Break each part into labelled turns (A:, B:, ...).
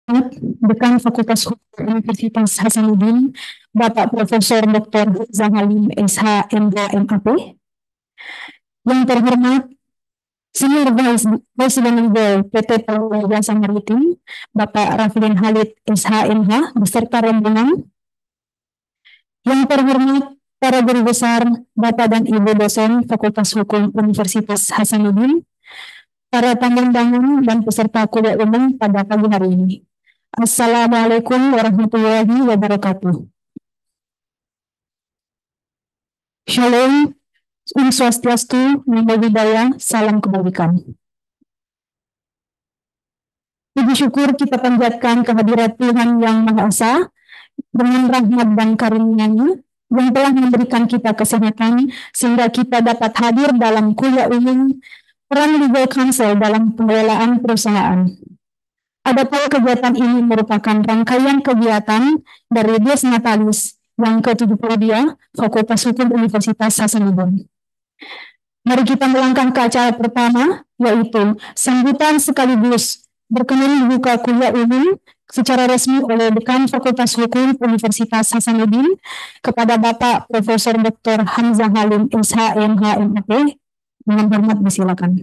A: Dekan Fakultas Hukum Universitas Hasanuddin, Bapak Profesor Dr. Zahalim SH MH MAP. Yang terhormat Senior Vice President Legal PT Pelawai Jasa Maritim, Bapak Raflin Halid SH.MH, beserta rombongan. Yang terhormat para guru besar, Bapak dan Ibu dosen Fakultas Hukum Universitas Hasanuddin, para tamu-tamu dan peserta kuliah umum pada pagi hari ini. Assalamualaikum warahmatullahi wabarakatuh. Shalom, Om Swastiastu, Namo Buddhaya, salam kebajikan. Puji syukur kita panjatkan kehadirat Tuhan Yang Maha Esa dengan rahmat dan karunia-Nya yang telah memberikan kita kesehatan sehingga kita dapat hadir dalam kuliah umum peran legal counsel dalam pengelolaan perusahaan. Adapun kegiatan ini merupakan rangkaian kegiatan dari Dies Natalis yang ke-72 Fakultas Hukum Universitas Hasanuddin. Mari kita melangkah ke acara pertama, yaitu sambutan sekaligus berkenan dibuka kuliah umum secara resmi oleh Dekan Fakultas Hukum Universitas Hasanuddin kepada Bapak Profesor Dr. Hamzah Halim SH MH MAP. Dengan hormat disilakan.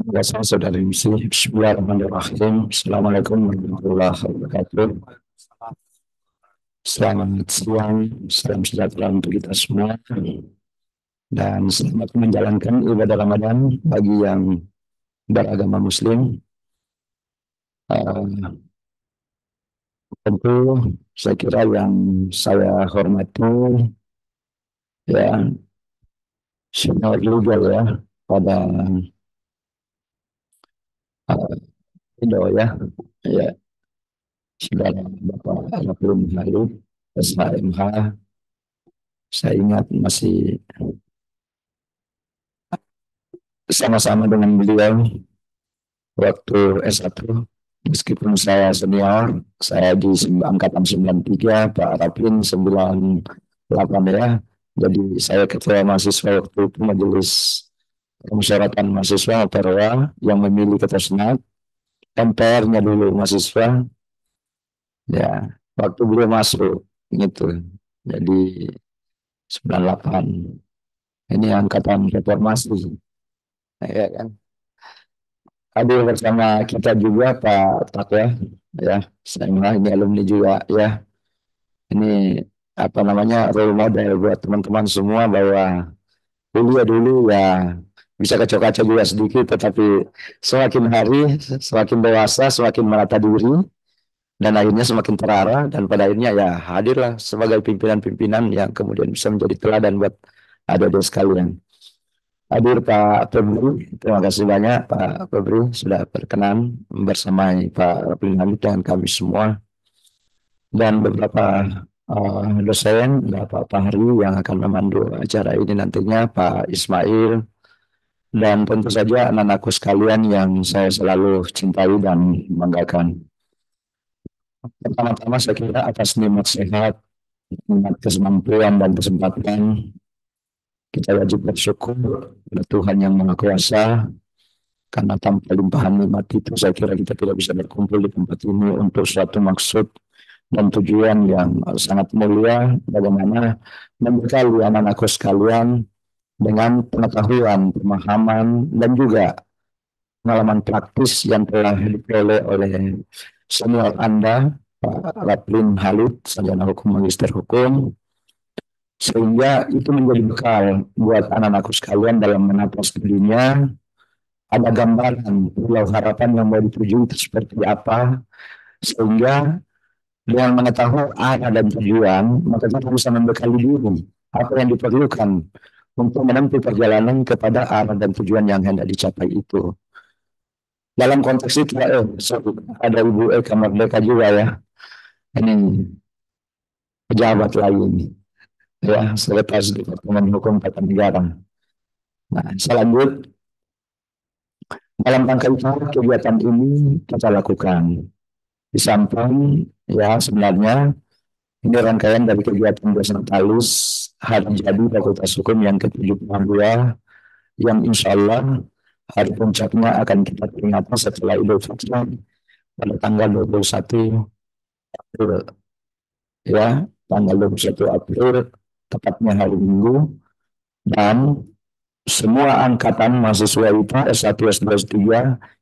B: Biasa saudari Bismillahirrahmanirrahim. Assalamualaikum warahmatullahi wabarakatuh. Selamat siang, salam sejahtera untuk kita semua, dan selamat menjalankan ibadah Ramadan bagi yang beragama Muslim. Tentu saya kira yang saya hormati ya senior legal ya pada Indo ya saudara Bapak Raflin Halid SH.MH. Saya ingat masih sama-sama dengan beliau waktu S1, meskipun saya senior, saya di angkatan 93, Pak Raflin 98 ya. Jadi saya ketua mahasiswa waktu itu Majelis Permusyawaratan Mahasiswa Perwa yang memilih ketua senat, MPR-nya dulu mahasiswa. Ya, waktu beliau masuk gitu. Jadi 98. Ini angkatan reformasi. Ya kan. Hadir bersama kita juga Pak Takwa ya. Saya ini alumni juga ya. Ini apa namanya role model buat teman-teman semua bahwa kuliah dulu ya bisa kacau-kacau juga sedikit, tetapi semakin hari semakin dewasa, semakin menata diri, dan akhirnya semakin terarah, dan pada akhirnya ya hadirlah sebagai pimpinan-pimpinan yang kemudian bisa menjadi teladan buat adik-adik sekalian. Hadir Pak Febri, terima kasih banyak Pak Febri sudah berkenan bersama Pak Raflin Halid dan kami semua, dan beberapa dosen, Bapak Fahri yang akan memandu acara ini nantinya, Pak Ismail, dan tentu saja anak-anakku sekalian yang saya selalu cintai dan banggakan. Pertama-tama saya kira atas nikmat sehat, nikmat kesemampuan dan kesempatan, kita wajib bersyukur kepada Tuhan Yang Maha Kuasa, karena tanpa limpahan nikmat itu saya kira kita tidak bisa berkumpul di tempat ini untuk suatu maksud dan tujuan yang sangat mulia, bagaimana membekali anak-anakku sekalian dengan pengetahuan, pemahaman, dan juga pengalaman praktis yang telah diperoleh oleh senior Anda, Pak Raflin Halid, sarjana hukum, magister hukum, sehingga itu menjadi bekal buat anak-anakku sekalian dalam menata studinya. Ada gambaran pulau harapan yang mau dituju itu seperti apa, sehingga dengan mengetahui arah dan tujuan, maka kita bisa membekali diri apa yang diperlukan untuk menempuh perjalanan kepada arah dan tujuan yang hendak dicapai itu. Dalam konteks itu ada Ibu Eka Merdeka juga ya. Ini pejabat lain ya, selepas Departemen Hukum Tata Negara. Nah, saya lanjut. Dalam rangka itu kegiatan ini kita lakukan. Di samping ya sebenarnya ini rangkaian dari kegiatan Dies Natalis Hari Jadi Fakultas Hukum yang ke-72 yang insya Allah hari puncaknya akan kita peringati setelah Idul Fitri pada tanggal 21 April, ya, tanggal 21 April, tepatnya hari Minggu. Dan semua angkatan mahasiswa itu S1, S2, S3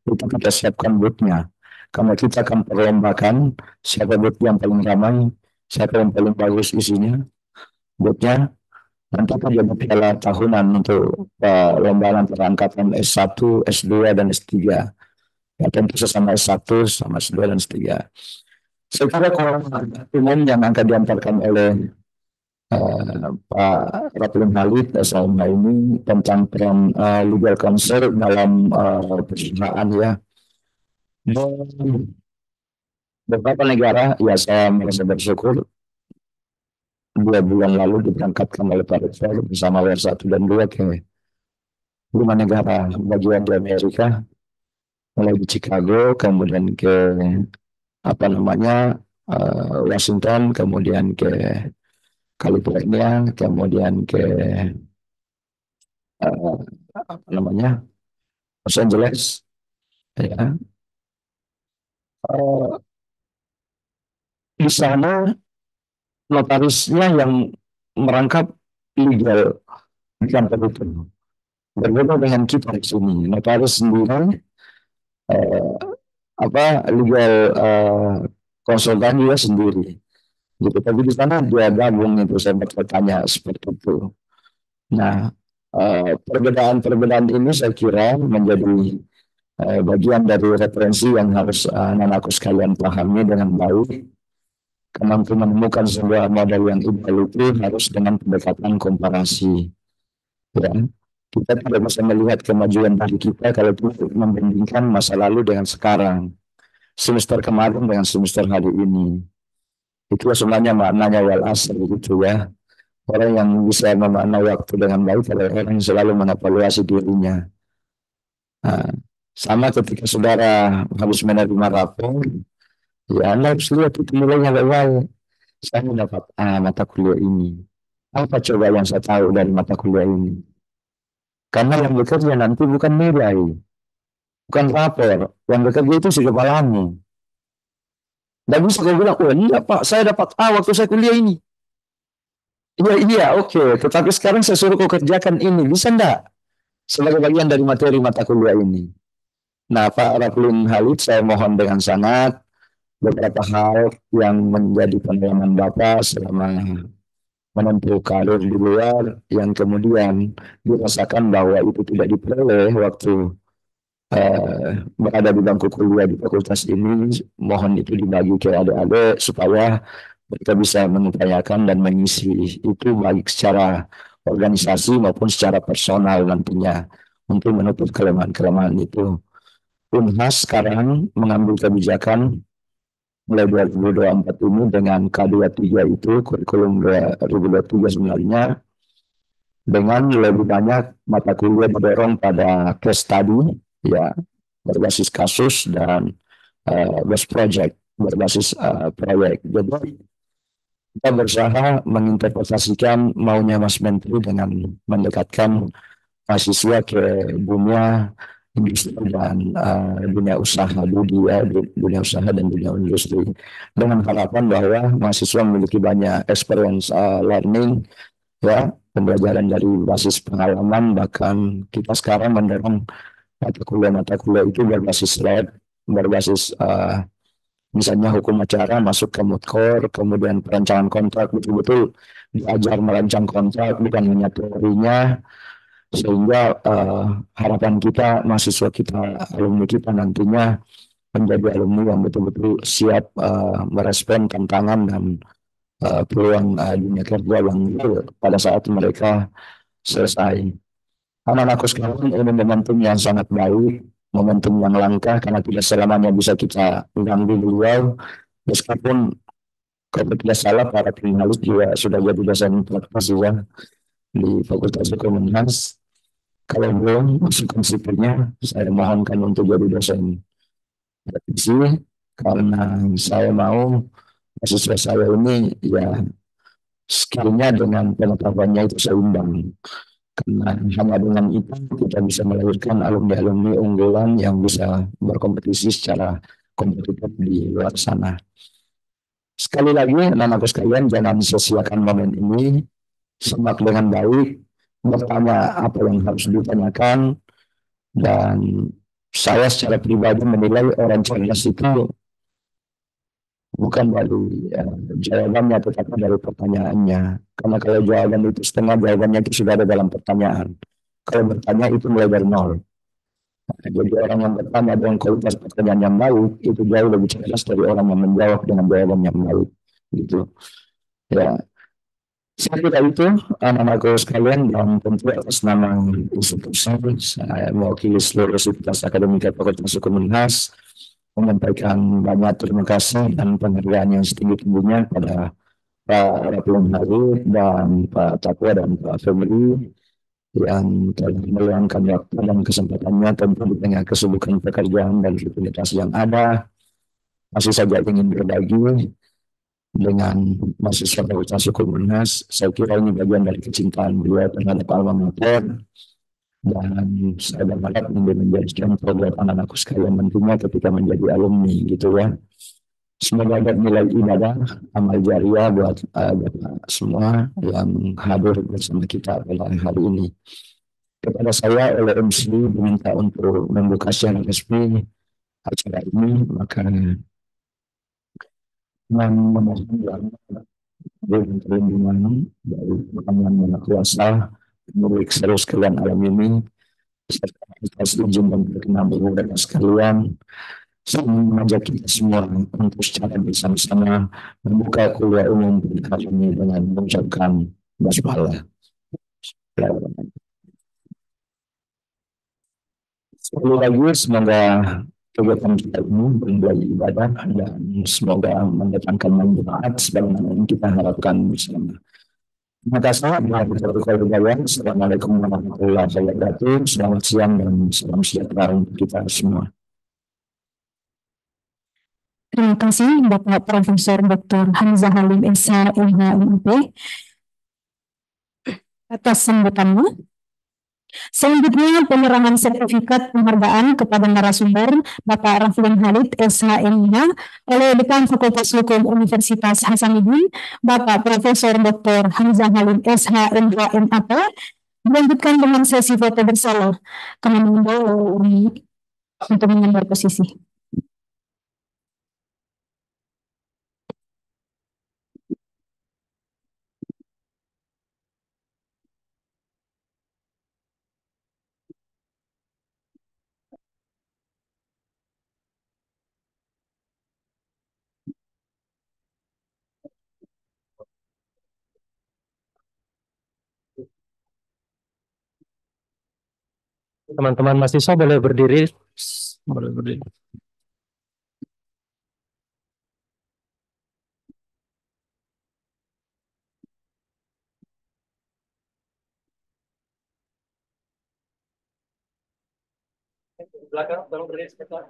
B: itu kita siapkan boothnya. Karena kita akan perlombakan siapa booth yang paling ramai, siapa yang paling bagus isinya, boothnya. Nanti akan jadi piala tahunan untuk lomba antara angkatan S1, S2, dan S3. Ya tentu sesama S1, sama S2, dan S3. Saya kira kalau umum yang akan diantarkan oleh Pak Raplin Halid selama ini tentang peran legal counsel dalam perusahaan, ya. Dan beberapa negara, ya saya merasa bersyukur 2 bulan lalu diberangkatkan oleh Pak Rektor bersama WR1 dan 2 ke 5 negara bagian di Amerika, mulai di Chicago, kemudian ke apa namanya Washington, kemudian ke California, kemudian ke apa namanya Los Angeles, ya. Eh, di sana notarisnya yang merangkap legal di kantor itu. Berbeda dengan kita di sini. Notaris sendiri eh, legal konsultan juga sendiri. Gitu. Tapi di sana dia gabung itu, saya bertanya seperti itu. Nah, perbedaan-perbedaan ini saya kira menjadi bagian dari referensi yang harus anak-anakku sekalian pahami dengan baik. Karena untuk menemukan sebuah model yang ideal itu harus dengan pendekatan komparasi. Ya. Kita tidak bisa melihat kemajuan diri kita kalau kita membandingkan masa lalu dengan sekarang. Semester kemarin dengan semester hari ini. Itu sebenarnya maknanya wal asr gitu, ya. Orang yang bisa memaknai waktu dengan baik adalah orang yang selalu mengevaluasi dirinya. Nah, sama ketika saudara habis menerima rapor, ya Anda harus lihat itu nilainya baik. Saya mendapat mata kuliah ini. Apa coba yang saya tahu dari mata kuliah ini? Karena yang bekerja nanti bukan nilai, bukan rapor. Yang bekerja itu si kepalamu. Tidak bisa kau bilang, oh enggak Pak, saya dapat A waktu saya kuliah ini. Iya, iya, oke. Tetapi sekarang saya suruh kau kerjakan ini. Bisa enggak? Sebagai bagian dari materi mata kuliah ini. Nah, Pak Raplin Halid, saya mohon dengan sangat beberapa hal yang menjadi pengalaman Bapak selama menempuh karir di luar yang kemudian dirasakan bahwa itu tidak diperoleh waktu berada di bangku kuliah di fakultas ini. Mohon itu dibagi ke adik-adik supaya mereka bisa mengupayakan dan mengisi itu baik secara organisasi maupun secara personal nantinya untuk menutup kelemahan-kelemahan itu. Unhas sekarang mengambil kebijakan mulai 2024 ini dengan K23 itu, kurikulum 2023 sebenarnya, dengan lebih banyak mata kuliah didorong pada case study, ya, berbasis kasus dan best project, berbasis proyek. Jadi kita berusaha menginterpretasikan maunya Mas Menteri dengan mendekatkan mahasiswa ke dunia industri dan dunia usaha dunia usaha dan dunia industri, dengan harapan bahwa mahasiswa memiliki banyak experience learning, ya, pembelajaran dari basis pengalaman. Bahkan kita sekarang mendorong mata kuliah itu berbasis lab, berbasis misalnya hukum acara masuk ke Mudkor, kemudian perancangan kontrak, betul-betul diajar merancang kontrak bukan hanya teorinya, sehingga harapan kita mahasiswa kita, alumni kita nantinya menjadi alumni yang betul-betul siap merespon tantangan dan peluang dunia kerja yang pada saat mereka selesai. Anak-anakku sekalian, ini momentum yang sangat baik, momentum yang langka karena tidak selamanya bisa kita ganggu beliau. Meskipun kalau tidak salah para kriminalis juga sudah jadi dosen praktisnya di Fakultas Hukum Unhas. Kalau belum masukkan sipirnya, saya mohonkan untuk jadi dosen praktisi karena saya mau mahasiswa saya ini ya skillnya dengan pengetahuannya itu seimbang. Karena hanya dengan itu kita bisa melahirkan alumni-alumni unggulan yang bisa berkompetisi secara kompetitif di luar sana. Sekali lagi, anak-anakku sekalian, jangan sia-siakan momen ini, simak dengan baik, bertanya apa yang harus ditanyakan, dan saya secara pribadi menilai orang cerdas itu bukan dari jawabannya, tetapi dari pertanyaannya. Karena kalau jawaban itu setengah, jawabannya itu sudah ada dalam pertanyaan. Kalau bertanya itu mulai dari nol. Nah, jadi orang yang bertanya dengan kualitas pertanyaan yang baik itu jauh lebih cerdas dari orang yang menjawab dengan jawaban yang baik. Gitu. Ya, saya kira itu anak-anakku sekalian, dan tentu atas nama institusi saya mewakili seluruh sivitas akademika Fakultas Hukum Unhas menyampaikan banyak terima kasih dan penghargaan yang setinggi-tingginya pada Pak Rapulun Harith dan Pak Takwa dan Pak Febri yang telah meluangkan waktu dan kesempatannya, tentu di tengah kesibukan pekerjaan dan rutinitas yang ada, masih saja ingin berbagi dengan mahasiswa Fakultas Hukum Unhas. Saya kira ini bagian dari kecintaan beliau terhadap alma mater, dan saya berharap ini menjadikan program anak-anakku sekalian nantinya ketika menjadi alumni gitu ya. Semoga bernilai ibadah, amal jariah buat Bapak semua yang hadir bersama kita pada hari ini. Kepada saya oleh MC diminta untuk membuka secara resmi acara ini, maka memohon dengan perlindungan dari Tuhan Yang Maha Kuasa, pemilik seluruh sekalian alam ini, serta atas izin dan berkenan ibu sekalian, saya mengajak kita semua untuk secara bersama-sama membuka kuliah umum kali ini dengan mengucapkan basmalah. Sekali lagi, semoga kegiatan kita ini bernilai ibadah dan semoga mendatangkan manfaat sebagaimana yang kita harapkan bersama. Terima kasih. Assalamualaikum warahmatullahi wabarakatuh. Selamat siang dan salam sejahtera untuk kita semua.
A: Terima kasih Bapak Profesor Dr. Hamzah Halim SH MHMIP atas sambutannya. Selanjutnya penyerahan sertifikat penghargaan kepada narasumber Bapak Raffiun Halid SHMH oleh Dekan Fakultas Hukum Universitas Hasanuddin Bapak Profesor Dr. Hamzah Halim SHMH MAP, dilanjutkan dengan sesi foto bersama. Kami mengimbau untuk mengambil posisi.
C: Teman-teman mahasiswa boleh berdiri. Boleh berdiri. Belakang, tolong berdiri sebentar.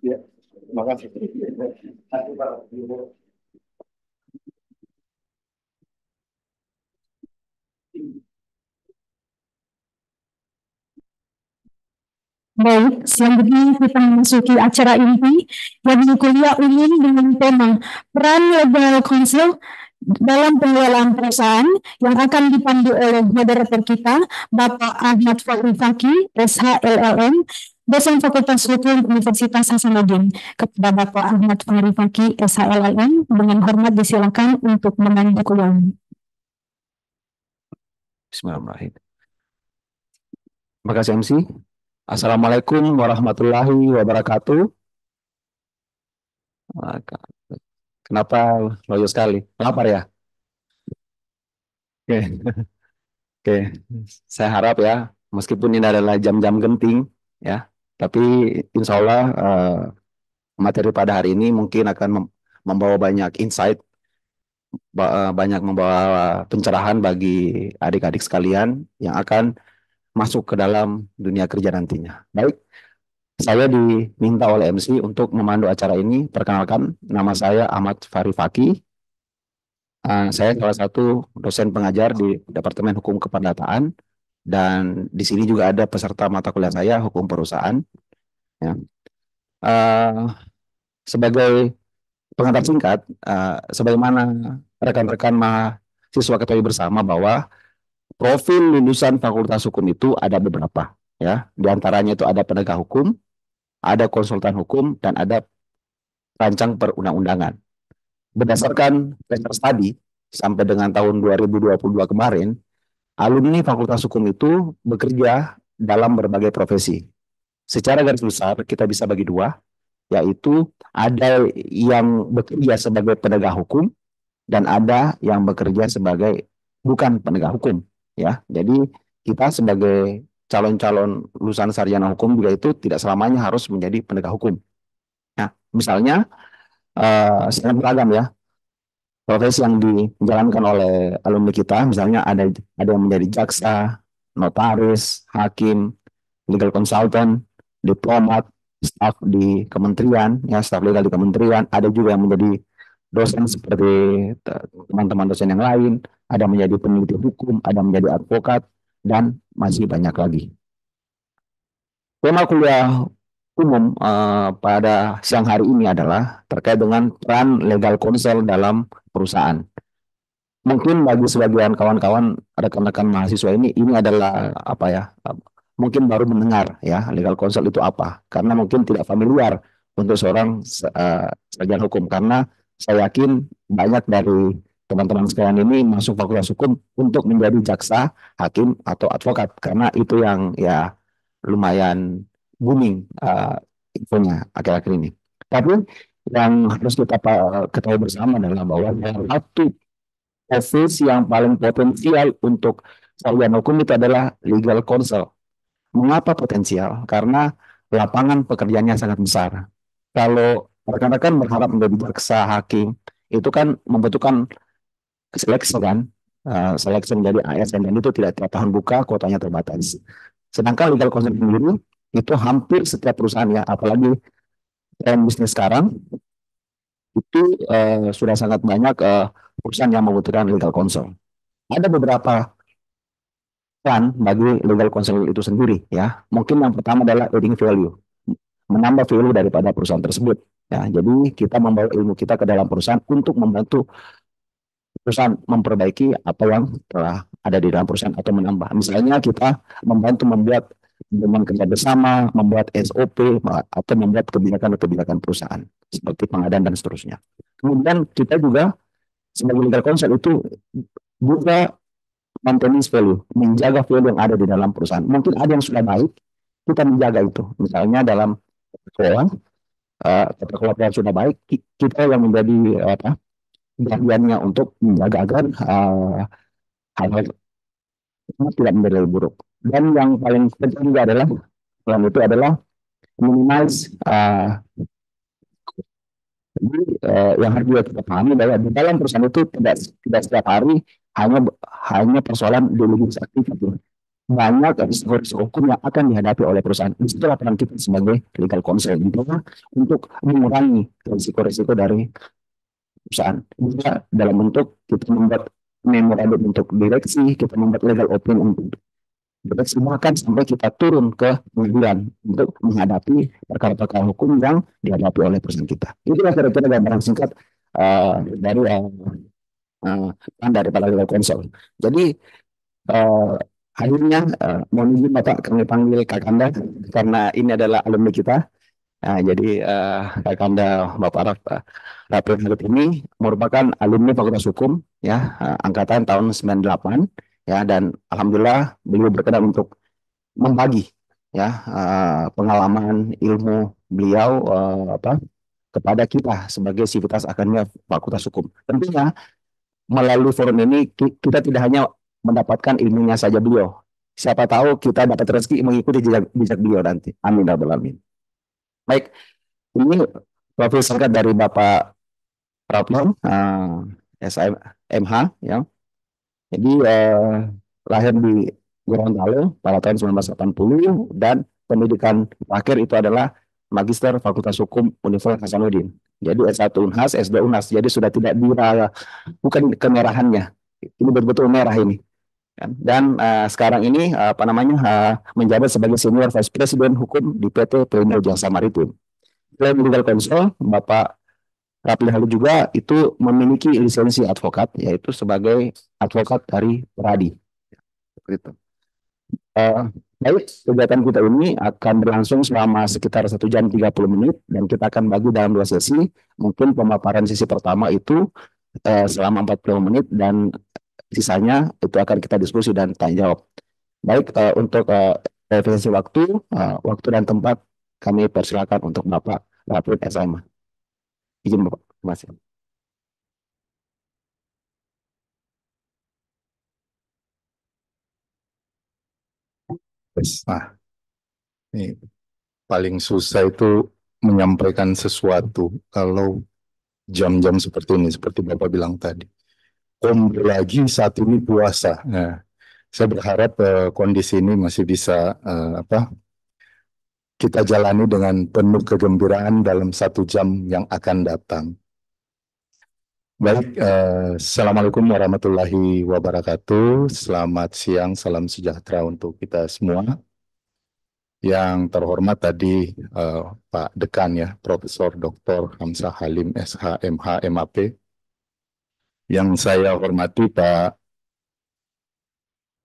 C: Ya, makasih.
A: Baik, selanjutnya kita memasuki acara inti, yakni kuliah umum dengan tema peran legal counsel dalam pengelolaan perusahaan, yang akan dipandu oleh moderator kita, Bapak Ahmad Fahri Fakih, SHLLM, dosen Fakultas Hukum Universitas Hasanuddin. Kepada Bapak Ahmad Fahri Fakih, SHLLM, dengan hormat disilakan untuk memandu kuliah.
B: Bismillahirrahmanirrahim. Terima kasih MC. Assalamualaikum warahmatullahi wabarakatuh. Kenapa loyo sekali? Lapar ya? Oke, oke. Saya harap ya, meskipun ini adalah jam-jam genting, ya, tapi insya Allah materi pada hari ini mungkin akan membawa banyak insight, banyak membawa pencerahan bagi adik-adik sekalian yang akan masuk ke dalam dunia kerja nantinya. Baik, saya diminta oleh MC untuk memandu acara ini. Perkenalkan, nama saya Ahmad Farifaki. Saya salah satu dosen pengajar di Departemen Hukum Keperdataan dan di sini juga ada peserta mata kuliah saya Hukum Perusahaan. Ya. Uh, sebagai pengantar singkat, sebagaimana rekan-rekan mahasiswa ketahui bersama bahwa profil lulusan Fakultas Hukum itu ada beberapa, ya. Di antaranya itu ada penegak hukum, ada konsultan hukum, dan ada rancang perundang-undangan. Berdasarkan case study sampai dengan tahun 2022 kemarin, alumni Fakultas Hukum itu bekerja dalam berbagai profesi. Secara garis besar kita bisa bagi dua, yaitu ada yang bekerja sebagai penegak hukum dan ada yang bekerja sebagai bukan penegak hukum, ya. Jadi kita sebagai calon-calon lulusan sarjana hukum juga itu tidak selamanya harus menjadi penegak hukum. Nah, misalnya sangat beragam ya profesi yang dijalankan oleh alumni kita, misalnya ada yang menjadi jaksa, notaris, hakim, legal consultant, diplomat, staf di kementerian, ya staf legal di kementerian, ada juga yang menjadi dosen seperti teman-teman dosen yang lain, ada menjadi peneliti hukum, ada menjadi advokat, dan masih banyak lagi. Tema kuliah umum pada siang hari ini adalah terkait dengan peran legal counsel dalam perusahaan. Mungkin bagi sebagian kawan-kawan rekan-rekan mahasiswa ini adalah apa ya? Mungkin baru mendengar ya legal counsel itu apa, karena mungkin tidak familiar untuk seorang sarjana hukum, karena saya yakin banyak dari teman-teman sekalian ini masuk fakultas hukum untuk menjadi jaksa, hakim atau advokat, karena itu yang ya lumayan booming infonya akhir-akhir ini. Tapi yang harus kita ketahui bersama adalah bahwa satu profesi yang paling potensial untuk sarjana hukum itu adalah legal counsel. Mengapa potensial? Karena lapangan pekerjaannya sangat besar. Kalau rekan-rekan berharap menjadi jaksa, hakim, itu kan membutuhkan seleksi kan, seleksi menjadi ASN, dan itu tidak tiap tahun buka, kuotanya terbatas. Sedangkan legal counsel sendiri itu hampir setiap perusahaan ya, apalagi tren bisnis sekarang itu sudah sangat banyak perusahaan yang membutuhkan legal counsel. Ada beberapa peran bagi legal counsel itu sendiri ya. Mungkin yang pertama adalah adding value, menambah value daripada perusahaan tersebut. Ya, jadi kita membawa ilmu kita ke dalam perusahaan untuk membantu perusahaan memperbaiki apa yang telah ada di dalam perusahaan atau menambah. Misalnya kita membantu membuat dengan kerja bersama, membuat SOP atau membuat kebijakan-kebijakan perusahaan seperti pengadaan dan seterusnya. Kemudian kita juga sebagai legal counsel itu juga maintenance value, menjaga value yang ada di dalam perusahaan. Mungkin ada yang sudah baik, kita menjaga itu. Misalnya dalam kelola, tata kelola yang sudah baik, kita yang menjadi bagiannya untuk menjaga agar hal-hal tidak menjadi lebih buruk. Dan yang paling penting juga adalah selain itu adalah minimize yang harus juga kita pahami bahwa di dalam perusahaan itu tidak setiap hari hanya persoalan delegated activity. Banyak risiko hukum yang akan dihadapi oleh perusahaan. Itulah peran kita sebagai legal counsel untuk mengurangi risiko-risiko dari perusahaan. Juga dalam bentuk kita membuat memorandum untuk direksi, kita membuat legal opinion untuk direksi, bahkan sampai kita turun ke pengadilan untuk menghadapi perkara-perkara hukum yang dihadapi oleh perusahaan kita. Itulah kira-kira gambaran singkat dari para legal counsel. Jadi hadirnya mohon izin Bapak kami panggil Kakanda karena ini adalah alumni kita. Jadi Kakanda Bapak Raffi Halit ini merupakan alumni Fakultas Hukum ya, angkatan tahun 98 ya, dan alhamdulillah beliau berkenan untuk membagi ya pengalaman ilmu beliau kepada kita sebagai sivitas akademia Fakultas Hukum. Tentunya melalui forum ini kita tidak hanya mendapatkan ilmunya saja beliau. Siapa tahu kita dapat rezeki mengikuti jejak beliau nanti. Amin ya rabbal alamin. Baik, ini profil singkat dari Bapak Raplan, SMH, ya. Jadi lahir di Gorontalo pada tahun 1980 dan pendidikan terakhir itu adalah Magister Fakultas Hukum Universitas Hasanuddin. Jadi S1 Unhas, S2 Unhas. Jadi sudah tidak bukan kemerahannya. Ini betul-betul merah ini. Dan sekarang ini menjabat sebagai Senior Vice President Hukum di PT Pelindo Jasa Maritim. Selain legal counsel, Bapak Rapli Halu juga itu memiliki lisensi advokat, yaitu sebagai advokat dari Peradi. Seperti itu. Baik, kegiatan kita ini akan berlangsung selama sekitar 1 jam 30 menit dan kita akan bagi dalam 2 sesi. Mungkin pemaparan sesi pertama itu selama 40 menit dan sisanya itu akan kita diskusi dan tanya jawab. Baik, untuk referensi waktu dan tempat kami persilakan untuk Bapak Rapli SMA. Izin Bapak, terima kasih.
D: Nah, ini paling susah itu menyampaikan sesuatu kalau jam-jam seperti ini, seperti Bapak bilang tadi. Lagi saat ini puasa. Nah, saya berharap kondisi ini masih bisa kita jalani dengan penuh kegembiraan dalam 1 jam yang akan datang. Baik, Assalamualaikum warahmatullahi wabarakatuh. Selamat siang, salam sejahtera untuk kita semua. Yang terhormat tadi Pak Dekan ya, Profesor Dr. Hamzah Halim SH MH MAP. Yang saya hormati Pak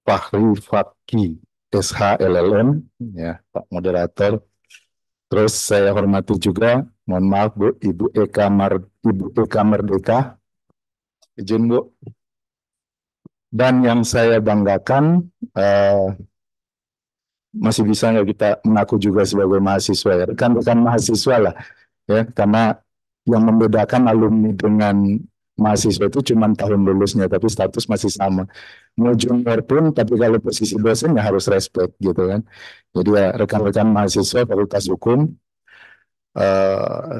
D: Fahri Fakih SH LLM, ya Pak Moderator. Terus saya hormati juga, mohon maaf Bu, Ibu Eka Merdeka, izin Bu. Dan yang saya banggakan, masih bisa nggak kita mengaku juga sebagai mahasiswa ya, rekan-rekan mahasiswa lah, ya, karena yang membedakan alumni dengan mahasiswa itu cuma tahun lulusnya, tapi status masih sama. Mau junior pun, tapi kalau posisi dosen ya harus respect gitu kan. Jadi ya rekan-rekan mahasiswa Fakultas Hukum,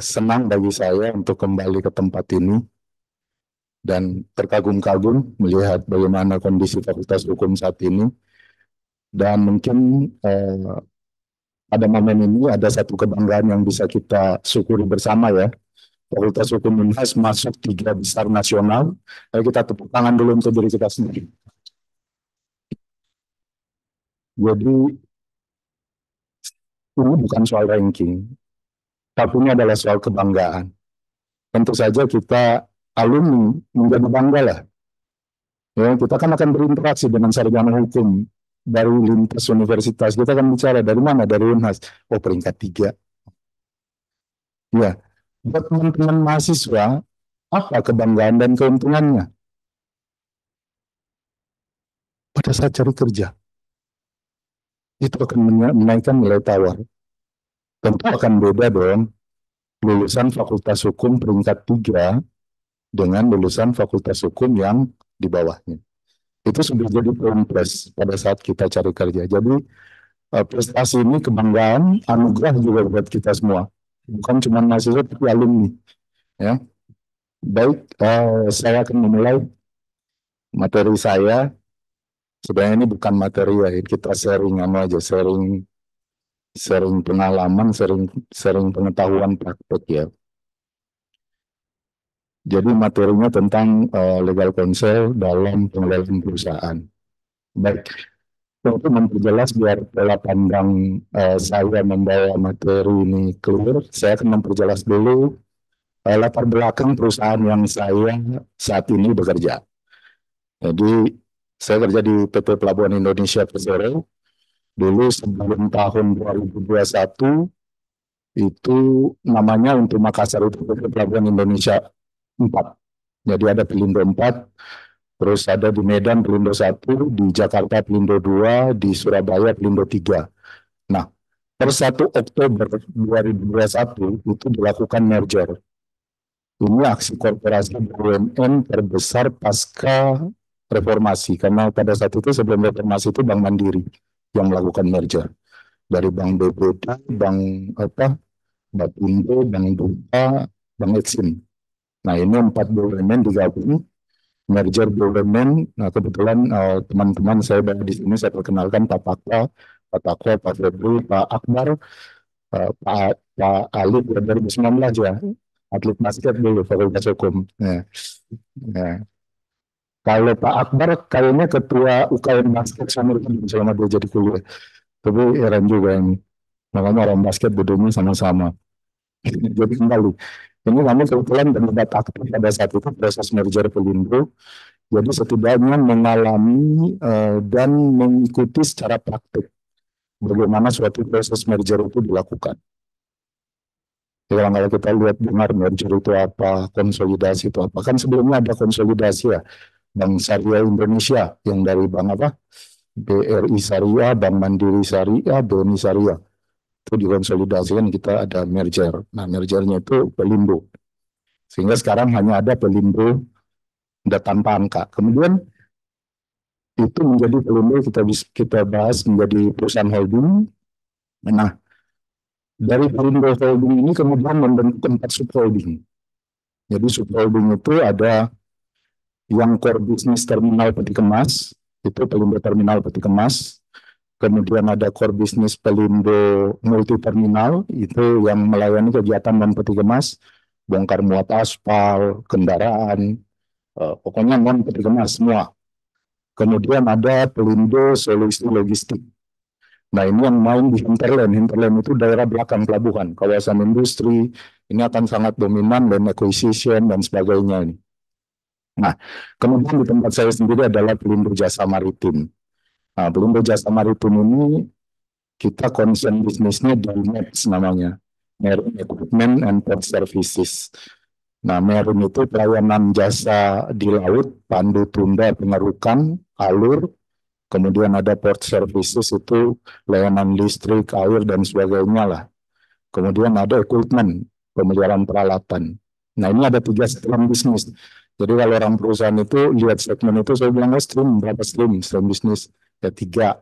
D: senang bagi saya untuk kembali ke tempat ini dan terkagum-kagum melihat bagaimana kondisi Fakultas Hukum saat ini. Dan mungkin pada momen ini ada satu kebanggaan yang bisa kita syukuri bersama ya. Fakultas Hukum Unhas masuk 3 besar nasional. Ayo kita tepuk tangan dulu untuk diri kita sendiri. Jadi ini bukan soal ranking, tapi ini adalah soal kebanggaan. Tentu saja kita alumni menjadi bangga lah. Ya, kita kan akan berinteraksi dengan sarjana hukum dari lintas universitas. Kita akan bicara dari mana? Dari Unhas. Oh, peringkat 3. Ya, buat teman-teman mahasiswa, apa kebanggaan dan keuntungannya? Pada saat cari kerja, itu akan menaikkan nilai tawar. Tentu akan beda dong lulusan Fakultas Hukum peringkat 3 dengan lulusan Fakultas Hukum yang di bawahnya. Itu sudah jadi poin plus pada saat kita cari kerja. Jadi prestasi ini kebanggaan, anugerah juga buat kita semua. Bukan cuma mahasiswa, tapi alumni. Ya. Baik, saya akan memulai materi saya. Sebenarnya ini bukan materi ya, kita sharing aja, sharing pengalaman, sharing pengetahuan praktek ya. Jadi materinya tentang legal counsel dalam pengelolaan perusahaan. Baik, untuk memperjelas biar pola pandang saya membawa materi ini clear, saya akan memperjelas dulu latar belakang perusahaan yang saya saat ini bekerja. Jadi saya kerja di PT Pelabuhan Indonesia Persero. Dulu sebelum tahun 2021 itu namanya untuk Makassar itu PT Pelabuhan Indonesia 4. Jadi ada Pelindo 4, terus ada di Medan Pelindo 1, di Jakarta Pelindo 2, di Surabaya Pelindo 3. Nah, per 1 Oktober 2021 itu dilakukan merger. Ini aksi korporasi BUMN terbesar pasca reformasi, karena pada saat itu sebelum reformasi itu Bank Mandiri yang melakukan merger dari Bank BPD, Bank Bapindo, Bank Duta, Bank Exim. Nah, ini 4 BUMN digabung merger BUMN. Nah, kebetulan teman-teman saya di sini saya perkenalkan Pak Pakta, Pak Takwa, Pak Febri, Pak Akbar, Pak Ali 2019 ya, atlet basket dulu Fakultas Hukum. Nah, kalau Pak Akbar kayaknya ketua UKM basket selama dia jadi kuliah. Tapi heran juga ini. Makanya orang basket bodohnya sama-sama. Jadi kembali. Ini kami kebetulan terlibat aktif pada saat itu proses merger Pelindo. Jadi setidaknya mengalami dan mengikuti secara praktik bagaimana suatu proses merger itu dilakukan. Kalau kita lihat dengar merger itu apa, konsolidasi itu apa. Kan sebelumnya ada konsolidasi ya, Bank Syariah Indonesia yang dari Bank apa? BRI Syariah, Bank Mandiri Syariah, BNI Syariah. Itu dikonsolidasikan kita ada merger. Nah, mergernya itu Pelindo. Sehingga sekarang hanya ada Pelindo tanpa angka. Kemudian itu menjadi Pelindo kita bahas menjadi perusahaan holding. Nah, dari Pelindo Holding ini kemudian membentuk 4 subholding. Jadi subholding itu ada yang core bisnis terminal peti kemas, itu Pelindo Terminal Peti Kemas. Kemudian ada core bisnis Pelindo Multi Terminal, itu yang melayani kegiatan non peti kemas, bongkar muat aspal, kendaraan, pokoknya non peti kemas semua. Kemudian ada Pelindo Solusi Logistik. Nah, ini yang main di hinterland. Hinterland itu daerah belakang pelabuhan, kawasan industri. Ini akan sangat dominan dan acquisition dan sebagainya ini. Nah, kemudian di tempat saya sendiri adalah Pelindo Jasa Maritim. Nah, Pelindo Jasa Maritim ini kita concern bisnisnya di MAPS namanya, Marine Equipment and Port Services. Nah, Marine itu pelayanan jasa di laut, pandu tunda, pengerukan, alur. Kemudian ada port services itu layanan listrik, air, dan sebagainya lah. Kemudian ada equipment, pemeliharaan peralatan. Nah, ini ada 3 stream bisnis. Jadi kalau orang perusahaan itu lihat segmen itu, saya bilang, stream, berapa stream bisnis? Ya 3.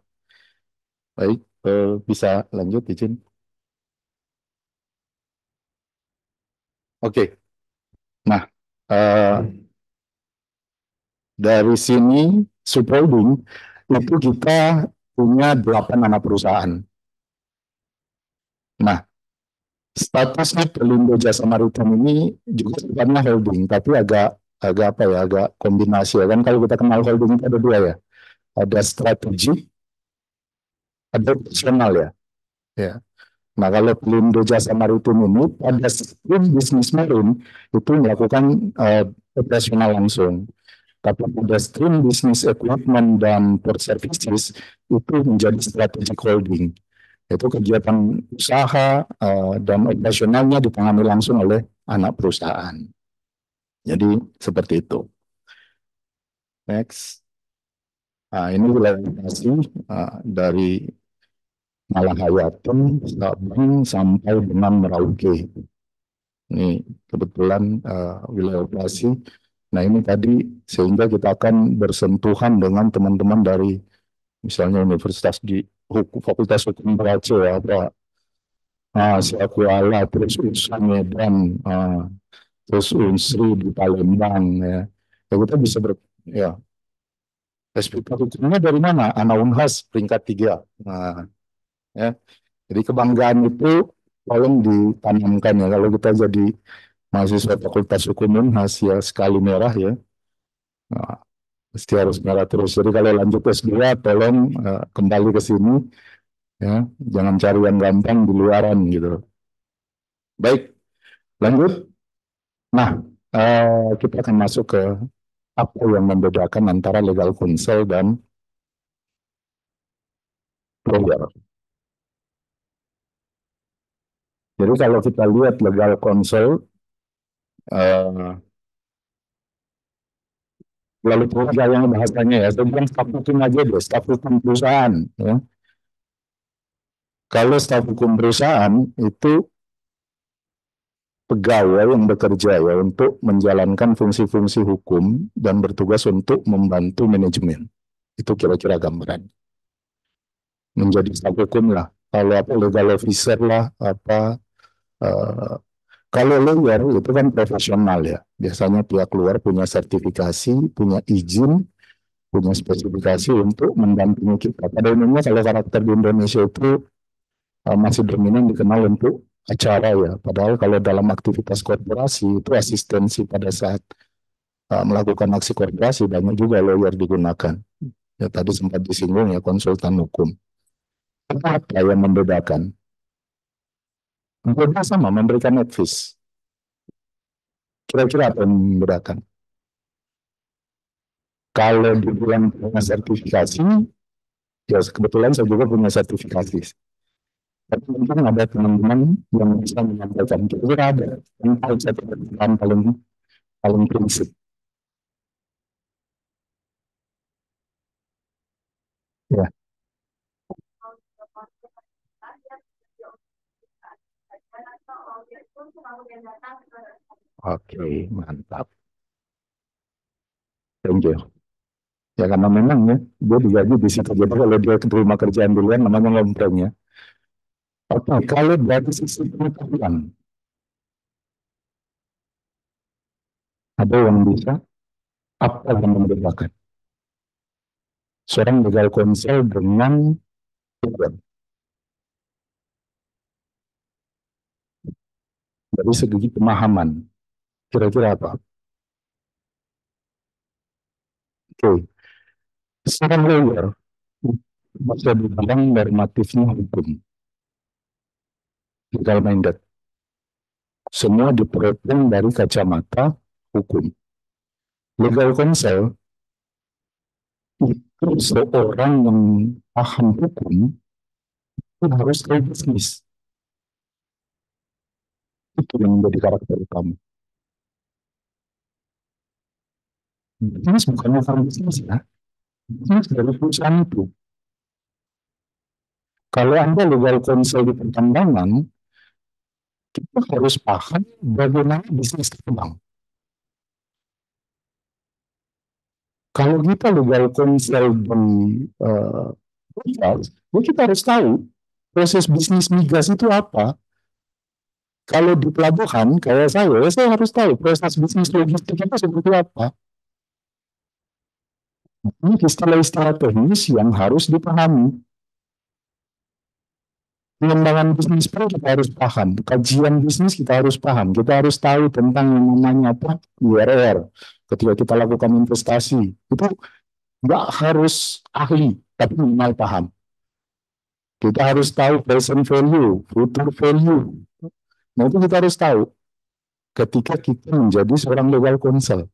D: Baik, bisa lanjut, izin. Oke. Nah, dari sini, subholding, itu kita punya 8 anak perusahaan. Nah, statusnya Pelindo Jasa Maritim ini juga sifatnya holding, tapi agak apa ya, agak kombinasi ya kan. Kalau kita kenal holding itu ada 2 ya, ada strategi, ada operasional ya. Ya. Nah, kalau Pelindo Jasa Maritim ini pada stream bisnis marine itu melakukan operasional langsung. Tapi pada stream bisnis equipment dan port services itu menjadi strategic holding. Itu kegiatan usaha dan operasionalnya ditangani langsung oleh anak perusahaan. Jadi seperti itu. Next. Nah, ini wilayah dari Malahayatin, Sabang sampai dengan Merauke. Ini kebetulan wilayah operasi. Nah, ini tadi sehingga kita akan bersentuhan dengan teman-teman dari misalnya Universitas di Fakultas Hukum Aceh ya, ada Kuala, terus UNSA Medan, terus Unsri di Palembang ya. Ya kita bisa ya. SPK hukumnya dari mana? Anak Unhas peringkat 3. Nah, ya. Jadi kebanggaan itu tolong ditanamkan ya. Kalau kita jadi mahasiswa Fakultas Hukum Unhas ya sekali merah ya. Nah, mesti harus merah terus. Jadi kalau lanjut S2 tolong kembali ke sini ya, jangan cari yang gampang di luaran gitu. Baik, lanjut. Nah, kita akan masuk ke apa yang membedakan antara legal counsel dan lawyer. Jadi kalau kita lihat legal counsel, lalu yang bahasanya ya, saya bilang staf hukum aja deh, staf hukum perusahaan. Ya. Kalau staf hukum perusahaan itu pegawai yang bekerja ya untuk menjalankan fungsi-fungsi hukum dan bertugas untuk membantu manajemen. Itu kira-kira gambaran. Menjadi staf hukum lah. Kalau apa legal officer lah, apa kalau lawyer itu kan profesional ya. Biasanya pihak luar punya sertifikasi, punya izin, punya spesifikasi untuk mendampingi kita. Pada umumnya kalau karakter di Indonesia itu masih dominan dikenal untuk acara ya. Padahal kalau dalam aktivitas korporasi itu asistensi pada saat melakukan aksi korporasi banyak juga lawyer digunakan. Ya tadi sempat disinggung ya konsultan hukum. Apa yang membedakan? Beda sama memberikan advice. Kira-kira apa yang membedakan? Kalau dibilang punya sertifikasi, ya kebetulan saya juga punya sertifikasi. Tapi mungkin ada teman-teman yang bisa menyampaikan. Kira-kira ada yang paling sertifikasi paling prinsip. Ya. Oke, mantap. Thank you. Ya karena memang ya, dia digaji di situ. Jadi kalau dia terima kerjaan duluan, namanya ngompreng ya. Oke, kalau dari sisi pengetahuan, ada yang bisa apa yang membedakan seorang legal counsel dengan lawyer? Dari segi pemahaman, kira-kira apa? Oke, seorang lawyer bisa dibilang normatifnya hukum, legal minded. Semua diperhatikan dari kacamata hukum. Legal counsel itu seorang yang paham hukum itu harus tahu bisnis. Itu yang menjadi karakter utama. Bisnis bukan masalah bisnis ya. Bisnis dari perusahaan itu. Kalau Anda legal counsel di pertambangan, kita harus paham bagaimana bisnis terbang. Kalau kita legal counsel di migas, ya kita harus tahu proses bisnis migas itu apa. Kalau di pelabuhan, kayak saya harus tahu proses bisnis logistik itu seperti apa. Ini istilah-istilah teknis yang harus dipahami. Pengembangan bisnis pun kita harus paham. Kajian bisnis kita harus paham. Kita harus tahu tentang yang namanya apa IRR. Ketika kita lakukan investasi, itu nggak harus ahli, tapi minimal paham. Kita harus tahu present value, future value. Nah itu kita harus tahu ketika kita menjadi seorang legal counsel.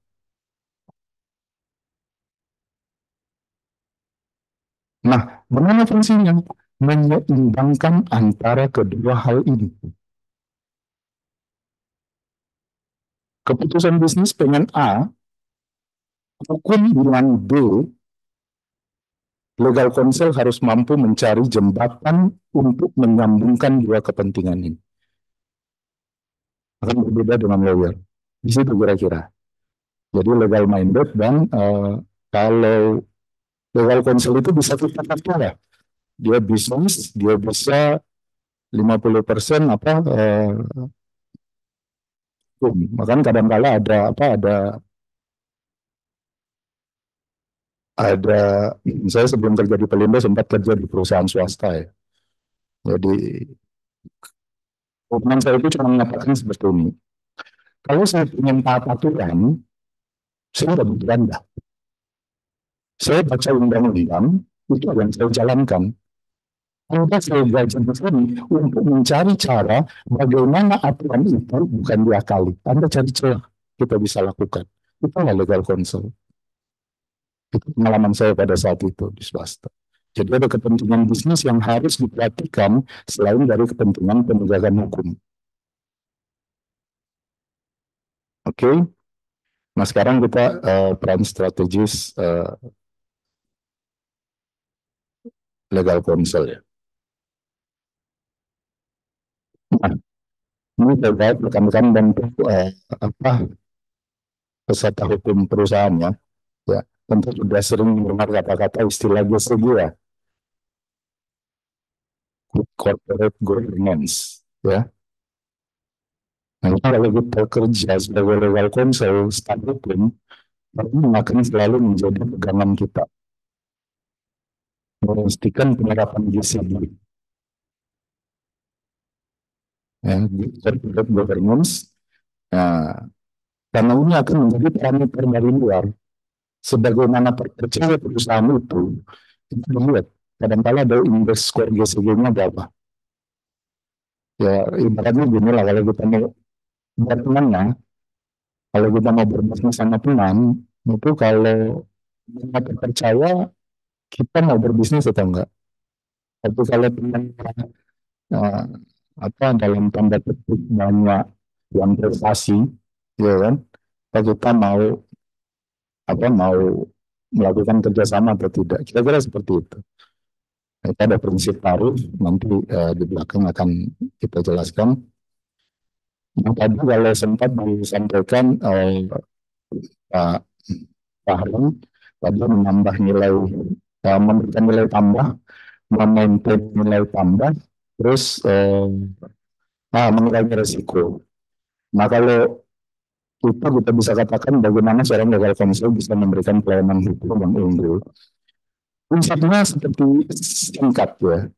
D: Nah, bagaimana fungsinya? Menyeimbangkan antara kedua hal ini. Keputusan bisnis pengen A, hukum bilang B, legal counsel harus mampu mencari jembatan untuk menyambungkan dua kepentingan ini. Akan berbeda dengan lawyer. Di situ kira-kira. Jadi legal minded dan kalau legal counsel itu bisa kita ya. Dia bisnis, dia bisa 50% apa bahkan kadang-kala ada saya sebelum kerja di Pelindo sempat kerja di perusahaan swasta ya. Jadi teman saya itu cuma mengatakan seperti ini. Kalau saya ingin taat aturan, saya udah beranda. Saya baca undang-undang, itu yang saya jalankan. Anda saya belajar di sini untuk mencari cara bagaimana aturan itu bukan diakali. Anda cari celah, kita bisa lakukan. Itulah legal counsel. Itu pengalaman saya pada saat itu di swasta. Jadi ada kepentingan bisnis yang harus diperhatikan selain dari kepentingan penegakan hukum. Oke. Nah sekarang kita peran strategis legal counsel ya. Nah, ini terkait rekan-rekan dan apa peserta hukum perusahaannya, ya tentu sudah sering mendengar kata-kata istilah GCG ya, Good Corporate Governance, ya. Nah, kalau kita kerja sebagai legal counsel, staf hukum, ini akan selalu menjadi pegangan kita, memastikan penerapan GCG, ya, Good Corporate Governance. Nah, karena ini akan menjadi parameter dari luar, sebagaimana percaya perusahaan itu dilihat. Kadang-kadang ada indeks skor GCG-nya berapa. Ya, ibaratnya gini lah, kalau kita mau buat temannya, kalau kita mau berbisnis sama teman, itu kalau kita percaya, kita mau berbisnis atau enggak. Tapi kalau teman eh, apa dalam tanda petik banyak yang prestasi, ya kan, apa kita mau melakukan kerjasama atau tidak. Kira-kira seperti itu. Kita ada prinsip taruh, nanti di belakang akan kita jelaskan. Nah, tadi kalau sempat disampaikan Pak Pak Harun, tadi menambah nilai, memberikan nilai tambah, memaintain nilai tambah, terus mengurangi resiko. Nah, kalau itu kita bisa katakan bagaimana seorang legal counsel bisa memberikan pelayanan hukum yang unggul. Prinsipnya seperti singkat ya,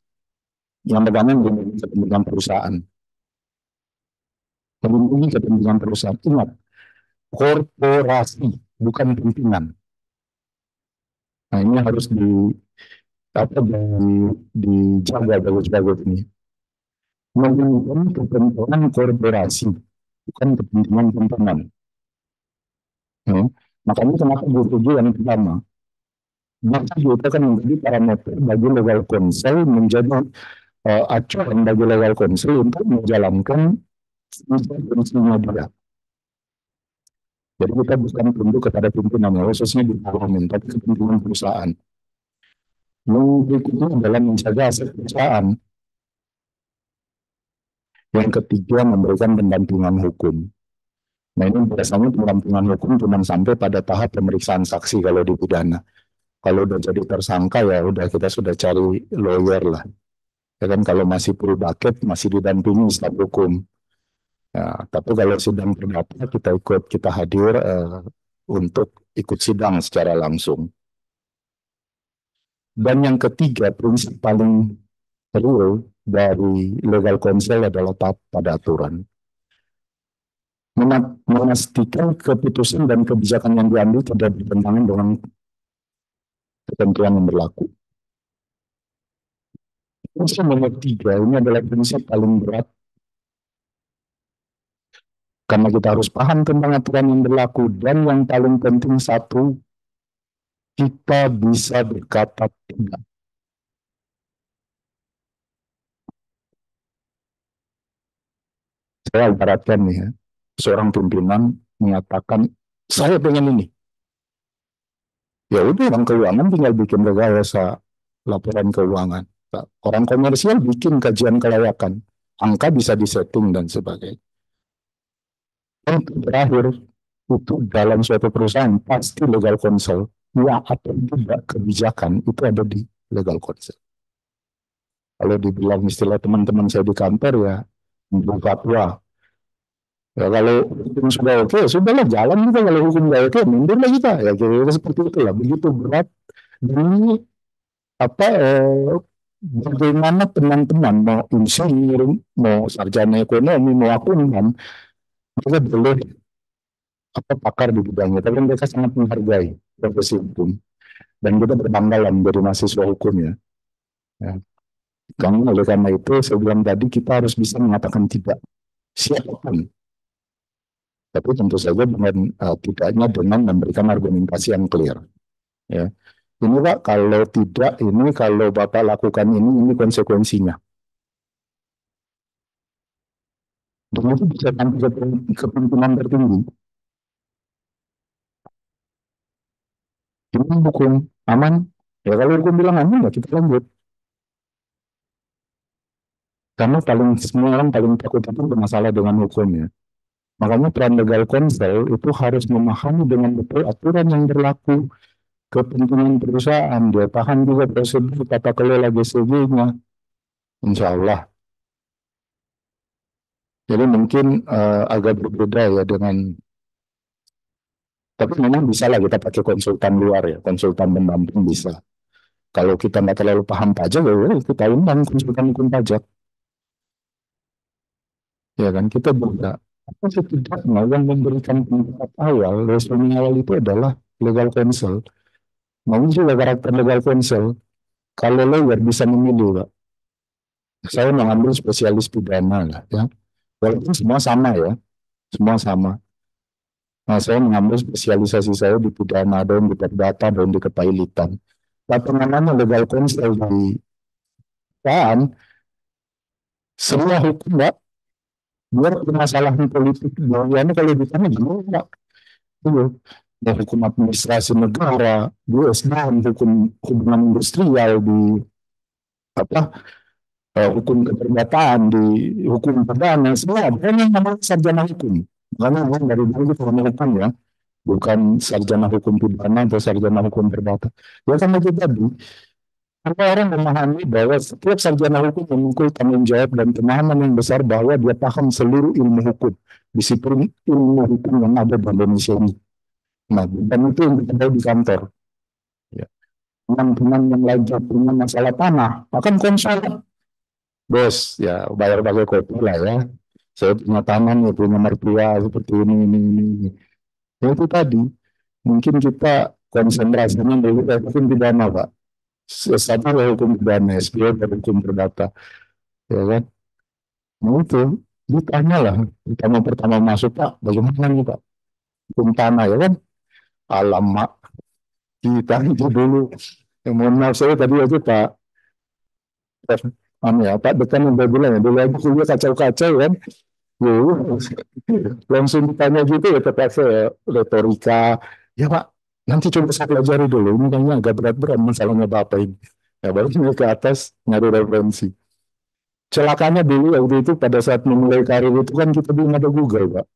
D: yang pertama melindungi kepentingan perusahaan. Melindungi kepentingan perusahaan. Ingat, korporasi, bukan pimpinan. Nah, ini harus dijaga bagus-bagus ini. Melindungi kepentingan korporasi, bukan kepentingan pimpinan. Ya. Makanya kenapa butuh yang pertama. Maka itu akan menjadi parameter bagi legal counsel, menjadi acuan bagi legal counsel untuk menjalankan fungsinya dia. Jadi kita bukan tunduk kepada pimpinan, khususnya di parlemen, tapi kepentingan perusahaan. Yang berikutnya adalah menjaga aset perusahaan. Yang ketiga, memberikan pendampingan hukum. Nah, ini biasanya pendampingan hukum cuma sampai pada tahap pemeriksaan saksi kalau di pidana. Kalau udah jadi tersangka ya udah kita sudah cari lawyer lah. Ya kan, kalau masih full bucket masih didampingi staf hukum. Ya, tapi kalau sidang perdata kita hadir untuk ikut sidang secara langsung. Dan yang ketiga, prinsip paling real dari legal counsel adalah taat pada aturan. Memastikan keputusan dan kebijakan yang diambil tidak bertentangan dengan ketentuan yang berlaku. Prinsip nomor 3 ini adalah prinsip paling berat, karena kita harus paham tentang aturan yang berlaku, dan yang paling penting satu, kita bisa berkata tidak. Saya ibaratkan nih ya, seorang pimpinan mengatakan, saya pengen ini. Ya udah, orang keuangan tinggal bikin rekayasa laporan keuangan. Orang komersial bikin kajian kelayakan. Angka bisa disetting dan sebagainya. Dan terakhir, itu dalam suatu perusahaan pasti legal counsel, ya atau tidak kebijakan itu ada di legal counsel. Kalau dibilang istilah teman-teman saya di kantor ya, menurut fatwa. Ya kalau hukum sudah oke, sudahlah jalan juga. Kalau hukum nggak oke, mundur lah kita. Ya kira-kira seperti itulah. Begitu berat. Dan ini apa? Bagaimana teman-teman mau insinyur, mau sarjana ekonomi, mau akuntan, mereka boleh pakar di bidangnya, tapi mereka sangat menghargai profesi hukum. Dan kita berbangga lah menjadi mahasiswa hukum ya. Ya. Oleh karena itu, saya bilang tadi kita harus bisa mengatakan tidak siapapun. Tapi tentu saja dengan tidaknya dengan memberikan argumentasi yang clear. Ya. Ini Pak, kalau tidak ini, kalau Bapak lakukan ini konsekuensinya. Dan itu bisa sampai ke pimpinan tertinggi. Ini hukum aman. Ya kalau hukum bilang aman, ya kita lanjut. Karena semua orang paling takut itu bermasalah dengan hukumnya. Makanya peran legal counsel itu harus memahami dengan betul aturan yang berlaku, kepentingan perusahaan, dia paham juga prosedur tata kelola GCG-nya, insya Allah. Jadi mungkin agak berbeda ya dengan, tapi memang bisa lah kita pakai konsultan luar ya, konsultan pendamping bisa. Kalau kita nggak terlalu paham pajak, ya kita undang konsultan hukum pajak. Ya kan, kita bisa. Apa setidaknya yang memberikan pendapat awal, resume awal itu adalah legal counsel. Mau juga karakter legal counsel. Kalau lawyer bisa memilih, Pak. Saya mengambil spesialis pidana lah, ya. Walaupun semua sama ya, semua sama. Nah, saya mengambil spesialisasi saya di pidana, ada yang di perdata, ada yang di kepailitan. Tapi namanya legal counsel di perusahaan, semua hukum, Pak, buat permasalahan politik, ini kalau di sana gimana, Pak? Iya. Ya, hukum administrasi negara, di USDM, hukum hubungan industrial, di apa hukum keperdataan, di hukum pidana, semua yang namanya sarjana hukum. Karena memang dari dulu itu hukum ya, bukan sarjana hukum pidana atau sarjana hukum perdata. Ya kan itu tadi, karena orang memahami bahwa setiap sarjana hukum memikul tanggung jawab dan pemahaman yang besar bahwa dia paham seluruh ilmu hukum, disiplin ilmu hukum yang ada di Indonesia ini. Nah, dan itu yang kita tahu di kantor. Ya. Teman-teman yang lagi punya masalah tanah, akan konsul, bos, ya bayar pakai kopi lah ya. Saya punya tanah nih, punya mertua seperti ini. Ya itu tadi, mungkin kita konsentrasinya melihat hukum pidana, Pak. Satu hukum pidana, SPO dan hukum perdata. Ya kan? Nah itu, ditanya lah, pertama masuk, Pak, bagaimana nih Pak? Hukum tanah ya kan? Alamak, kita itu dulu. Yang mohon maaf saya tadi aja Pak, ya, Pak Dekan udah bilang ya, dulu aja kuliah kacau-kacau kan. Langsung ditanya gitu ya terpaksa ya, retorika. Ya Pak, nanti coba saya pelajari dulu. Ini kayaknya agak berat-berat masalahnya Bapak ini. Ya baru ke atas nyari referensi. Celakanya dulu waktu itu pada saat memulai karir itu kan kita belum ada Google, Pak.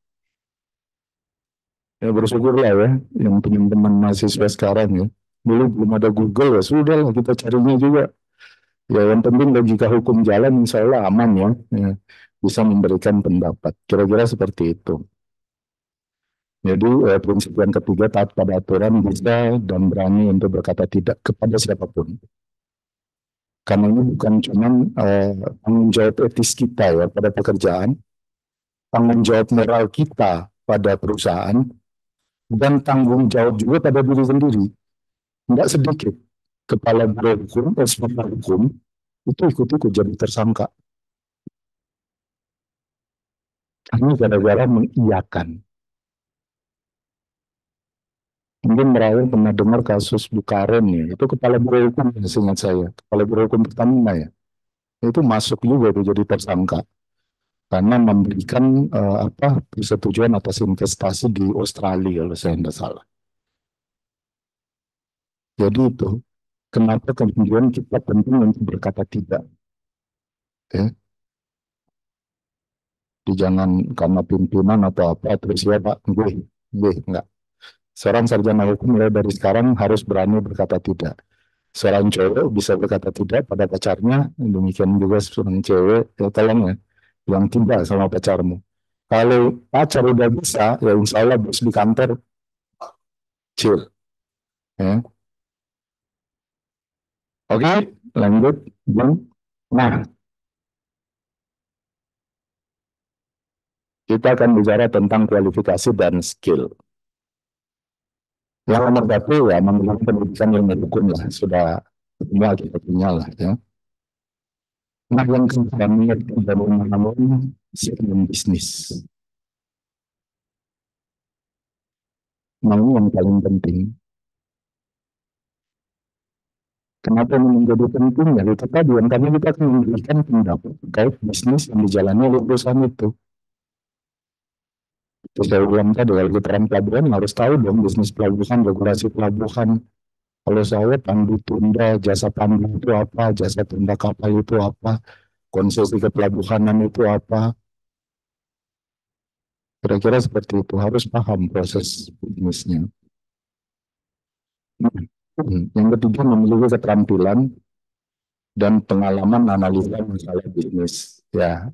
D: Ya bersyukurlah ya, yang teman-teman mahasiswa sekarang ya. Dulu belum ada Google ya, sudah lah kita carinya juga. Ya yang penting logika hukum jalan insya Allah aman ya. Ya bisa memberikan pendapat. Kira-kira seperti itu. Jadi prinsip yang ketiga, taat pada aturan, bisa dan berani untuk berkata tidak kepada siapapun. Karena ini bukan cuma tanggung jawab etis kita ya pada pekerjaan, tanggung jawab moral kita pada perusahaan, dan tanggung jawab juga pada diri sendiri. Tidak sedikit kepala biro hukum, inspektur hukum, itu ikut-ikut jadi tersangka. Ini gara-gara mengiyakan. Mungkin Merawat pernah dengar kasus Bukaren ya, itu kepala biro hukum, ingat saya, kepala biro hukum Pertamina ya, itu masuk juga itu jadi tersangka karena memberikan persetujuan atas investasi di Australia kalau saya tidak salah. Jadi itu kenapa kemudian kita penting untuk berkata tidak, ya. Jangan karena pimpinan atau apa terus ya Pak, gue enggak. Seorang sarjana hukum mulai dari sekarang harus berani berkata tidak. Seorang cowok bisa berkata tidak pada pacarnya, demikian juga seorang cewek, ya tolong ya, yang tidak sama pacarmu. Kalau pacar udah bisa, ya insya Allah bos di kantor, chill. Ya. Oke, lanjut. Nah, kita akan bicara tentang kualifikasi dan skill. Yang nomor satu ya memiliki pendidikan ilmu hukum lah, sudah semua kita punya lah ya. Nah yang kami dari namun sistem bisnis. Nah ini yang paling penting. Kenapa ini menjadi penting ya? Itu tadi yang kami kita akan memberikan pendapat terkait bisnis yang dijalani oleh perusahaan itu. Terus saya bilang tadi, kalau kita pelabuhan harus tahu dong bisnis pelabuhan, regulasi pelabuhan. Kalau saya pandu tunda, jasa pandu itu apa, jasa tunda kapal itu apa, konsesi kepelabuhanan itu apa. Kira-kira seperti itu, harus paham proses bisnisnya. Yang ketiga, memiliki keterampilan dan pengalaman analisa masalah bisnis. Ya,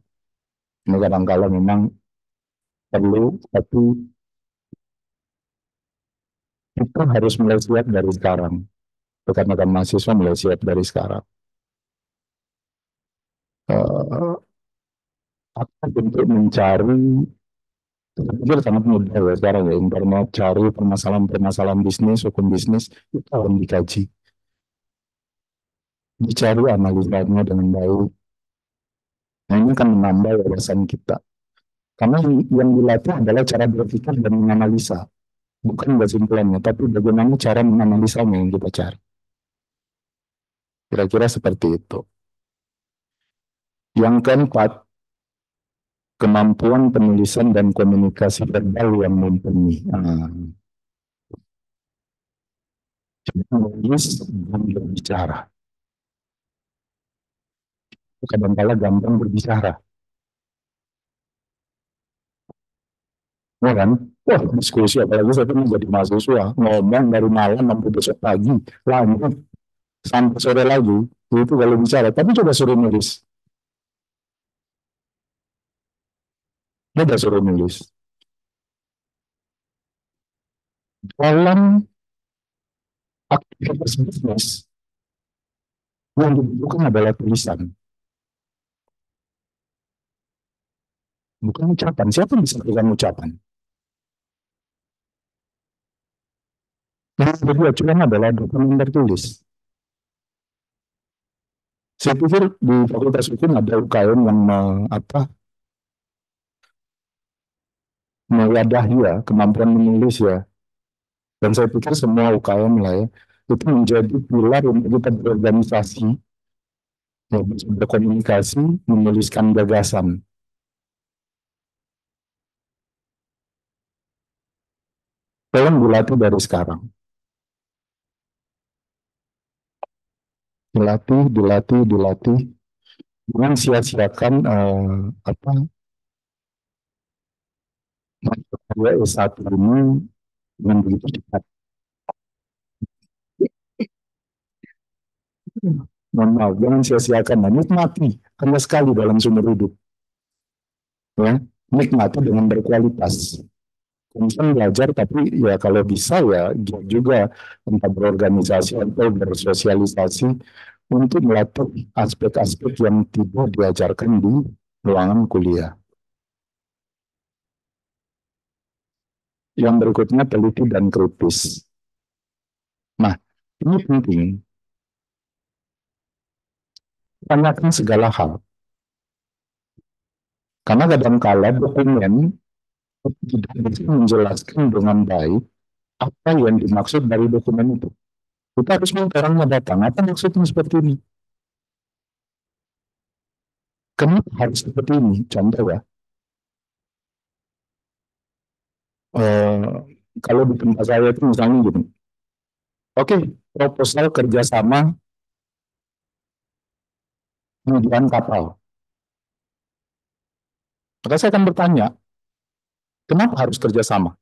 D: ini kadang-kala memang perlu, tapi kita harus mulai siap dari sekarang. Rekan-rekan mahasiswa mulai siap dari sekarang. Eh, Apa untuk mencari, saya pikir sangat mudah ya sekarang ya, internet cari permasalahan-permasalahan bisnis, hukum bisnis, itu akan dikaji. Dicari analisanya dengan baik. Nah, ini akan menambah wawasan kita. Karena yang dilatih adalah cara berpikir dan menganalisa. Bukan kesimpulannya, tapi bagaimana cara menganalisanya yang kita cari. Kira-kira seperti itu. Yang keempat, kemampuan penulisan dan komunikasi verbal yang mumpuni. Menulis dan berbicara. Kadang-kala gampang berbicara. Ya kan? Wah, diskusi apalagi saya pernah jadi mahasiswa, ngomong dari malam sampai besok pagi, lanjut sampai sore lagi. Itu kalau bicara, tapi coba suruh nulis. Coba suruh nulis. Dalam aktivitas bisnis, yang dibutuhkan adalah tulisan, bukan ucapan. Siapa yang bisa berikan ucapan? Yang kedua, acuan adalah dokumen tertulis. Saya pikir di Fakultas Hukum ada UKM yang mewadahi ya kemampuan menulis ya. Dan saya pikir semua UKM lah ya, itu menjadi pilar untuk kita berorganisasi, ya, berkomunikasi, menuliskan gagasan. Tolong dilatih dari sekarang. Dilatih, dilatih, dilatih. Jangan sia-siakan mata S1 ini dengan begitu cepat. Mohon maaf, jangan sia-siakan. Nikmati, hanya sekali dalam seumur hidup. Ya, nikmati dengan berkualitas. Kemudian belajar, tapi ya kalau bisa ya juga entah berorganisasi atau bersosialisasi untuk melatih aspek-aspek yang tidak diajarkan di ruangan kuliah. Yang berikutnya teliti dan kritis. Nah, ini penting. Tanyakan segala hal. Karena kadang-kala dokumen tidak bisa menjelaskan dengan baik apa yang dimaksud dari dokumen itu. Kita harus minta orangnya datang. Apa maksudnya seperti ini? Kenapa harus seperti ini? Contoh ya. Kalau di tempat saya itu misalnya gini. Oke, proposal kerjasama pengujian kapal. Maka saya akan bertanya, kenapa harus kerjasama?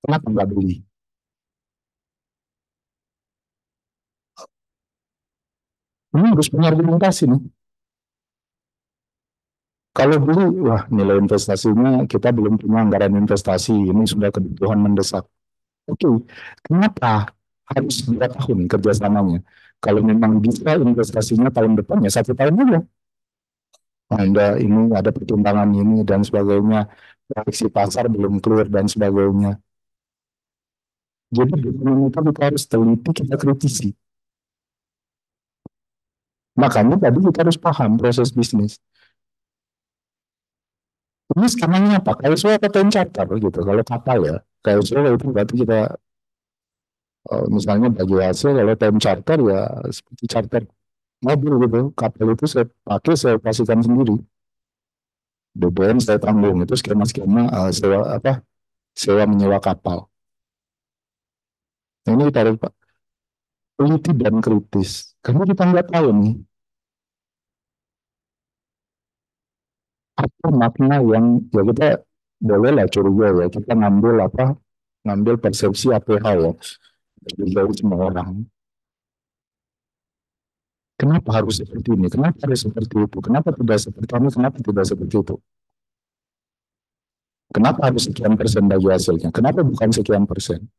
D: Kenapa nggak beli? Ini harus punya argumentasi nih. Kalau beli, wah nilai investasinya kita belum punya anggaran investasi, ini sudah kebutuhan mendesak. Oke, kenapa harus 2 tahun kerjasamanya? Kalau memang bisa investasinya tahun depan ya 1 tahun aja. Anda ini ada pertimbangan ini dan sebagainya, prediksi pasar belum clear dan sebagainya. Jadi dokumen itu kita harus teliti, kita kritisi. Makanya tadi kita harus paham proses bisnis. Ini skemanya apa? KSW atau time charter gitu. Kalau kapal ya, KSW itu berarti kita misalnya bagi hasil, kalau time charter ya seperti charter mobil gitu. Kapal itu saya pakai, saya pastikan sendiri. BBM saya tanggung, itu skema-skema sewa menyewa kapal. Nah, ini kita harus teliti dan kritis. Karena kita nggak tahu nih apa makna yang ya kita boleh lah curiga ya, kita ngambil persepsi APH ya dari semua orang. Kenapa harus seperti ini? Kenapa harus seperti itu? Kenapa tidak seperti ini? Kenapa tidak seperti itu? Kenapa harus sekian persen bagi hasilnya? Kenapa bukan sekian persen?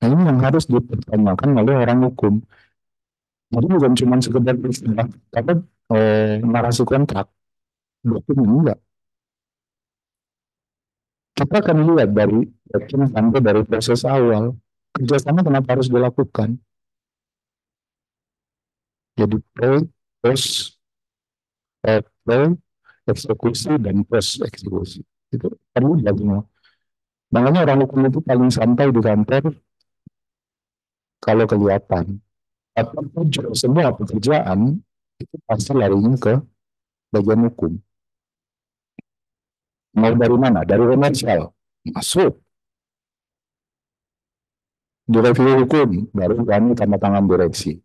D: Nah, ini yang harus dipertanyakan oleh orang hukum. Jadi bukan cuma sekedar istilah, tapi narasi kontrak, dokumen enggak. Kita akan lihat dari sampai dari proses awal, kerjasama kenapa harus dilakukan. Jadi post, pre, eksekusi, dan post eksekusi. Itu perlu semua. Makanya orang hukum itu paling santai di kantor kalau kelihatan. Apapun semua pekerjaan itu pasti larinya ke bagian hukum. Mau dari mana? Dari komersial. Masuk. Di review hukum, baru kami tanda tangan direksi.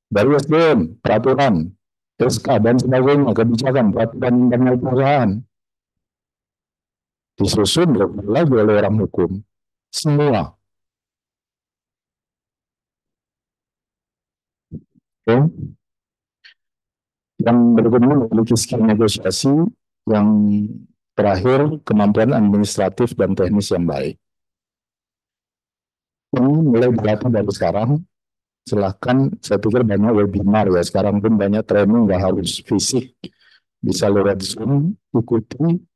D: Dari SDM, peraturan, SK, dan sebagainya, kebijakan, peraturan internal perusahaan. Disusun lagi oleh orang hukum. Semua. Oke. Yang berikutnya memiliki skill negosiasi, yang terakhir kemampuan administratif dan teknis yang baik. Ini mulai dilatih dari sekarang. Silahkan, saya pikir banyak webinar ya, sekarang pun banyak training, nggak harus fisik, bisa lewat Zoom, ikuti,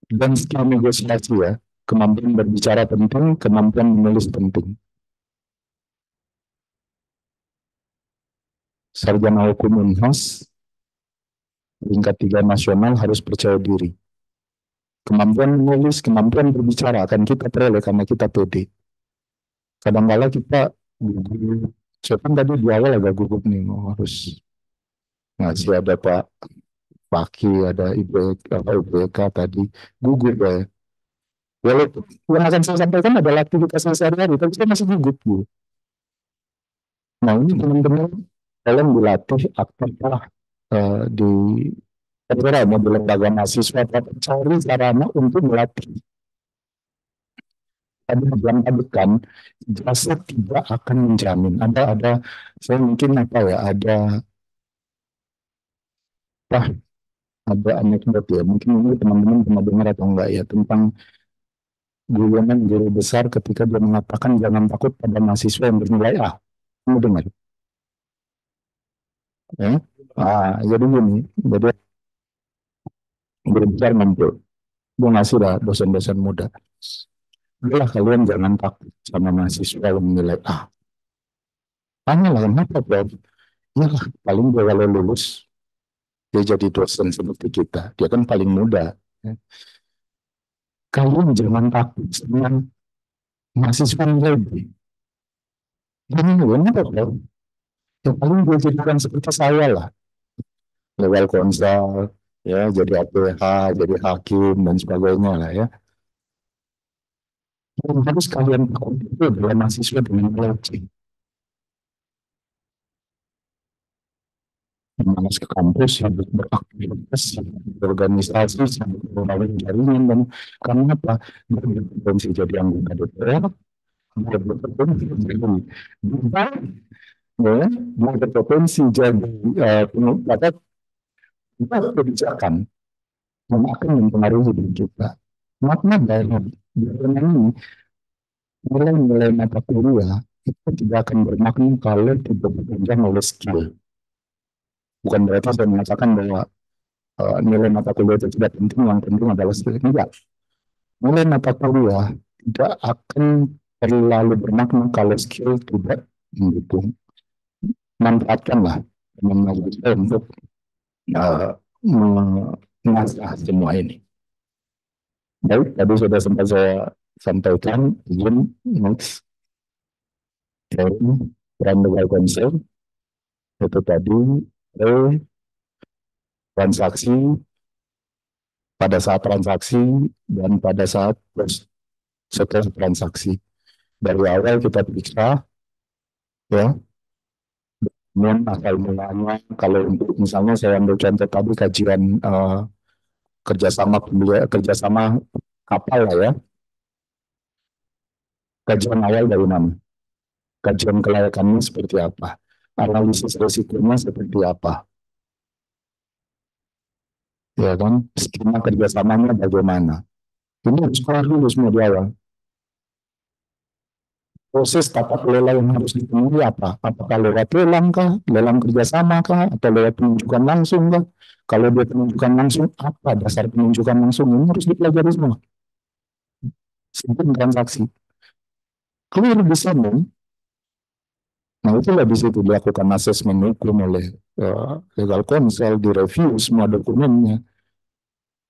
D: dan skill negosiasi ya, kemampuan berbicara penting, kemampuan menulis penting. Sarjana hukum Unhas, tingkat 3 nasional harus percaya diri. Kemampuan menulis, kemampuan berbicara akan kita peroleh karena kita pede. Kadang-kala kita gugup. Saya kan tadi di awal agak gugup nih, harus ngasih ada Pak Paki, ada IBK tadi, gugup ya. Walaupun yang akan saya sampaikan adalah aktivitas sehari-hari, tapi saya masih gugup. Nah ini teman-teman, kalian dilatih aktiflah di mau di lembaga mahasiswa, cari sarana untuk melatih. Tadi bilang tadi kan, jasa tidak akan menjamin. Ada, saya mungkin apa ya, ada anekdot ya, mungkin ini teman-teman pernah dengar atau enggak ya, tentang guru besar ketika dia mengatakan jangan takut pada mahasiswa yang bernilai A. Kamu dengar? Ya? Jadi gini, jadi guru besar ngumpul, dia ngasih lah dosen-dosen muda. Udah kalian jangan takut sama mahasiswa yang menilai A. Tanya lah, kenapa Prof? Ya lah, paling dia kalau lulus, dia jadi dosen seperti kita. Dia kan paling muda. Ya. Kalian jangan takut dengan mahasiswa yang lebih. Kenapa Prof? Ya paling dia jadikan seperti saya lah. Legal konsul, ya jadi APH, jadi hakim, dan sebagainya lah ya. Yang harus kalian takut itu adalah mahasiswa dengan logik. Malas ke kampus, sibuk beraktivitas, sibuk berorganisasi, sibuk membangun jaringan, dan karena apa? Dia berpotensi jadi anggota DPR, dia berpotensi jadi ya, dia berpotensi jadi kebijakan yang akan mempengaruhi hidup kita. Makna dari ini, nilai-nilai mata kuliah itu tidak akan bermakna kalau tidak ditunjang oleh skill. Bukan berarti saya mengatakan bahwa nilai mata kuliah itu tidak penting, yang penting adalah skill. Enggak. Nilai mata kuliah tidak akan terlalu bermakna kalau skill tidak mendukung. Manfaatkanlah teman-teman untuk mengasah semua ini. Baik, tadi sudah sempat saya sampaikan, izin next. Peran legal counsel itu tadi transaksi, pada saat transaksi, dan pada saat setelah transaksi. Dari awal kita periksa ya Kemudian asal mulanya, kalau untuk misalnya saya ambil contoh tadi kajian kerjasama kapal lah ya, kajian awal dari mana? Kajian kelayakannya seperti apa? Analisis risikonya seperti apa? Ya kan, skema kerjasamanya bagaimana? Ini harus keluar dulu semua di awal. Proses tata kelola yang harus dipenuhi apa? Apakah lewat lelang kah? Lelang kerjasama kah? Atau lewat penunjukan langsung kah? Kalau dia penunjukan langsung, apa dasar penunjukan langsung? Ini harus dipelajari semua. Sebelum transaksi. Clear di sana. Nah, itulah di situ dilakukan asesmen hukum oleh legal counsel, direview semua dokumennya.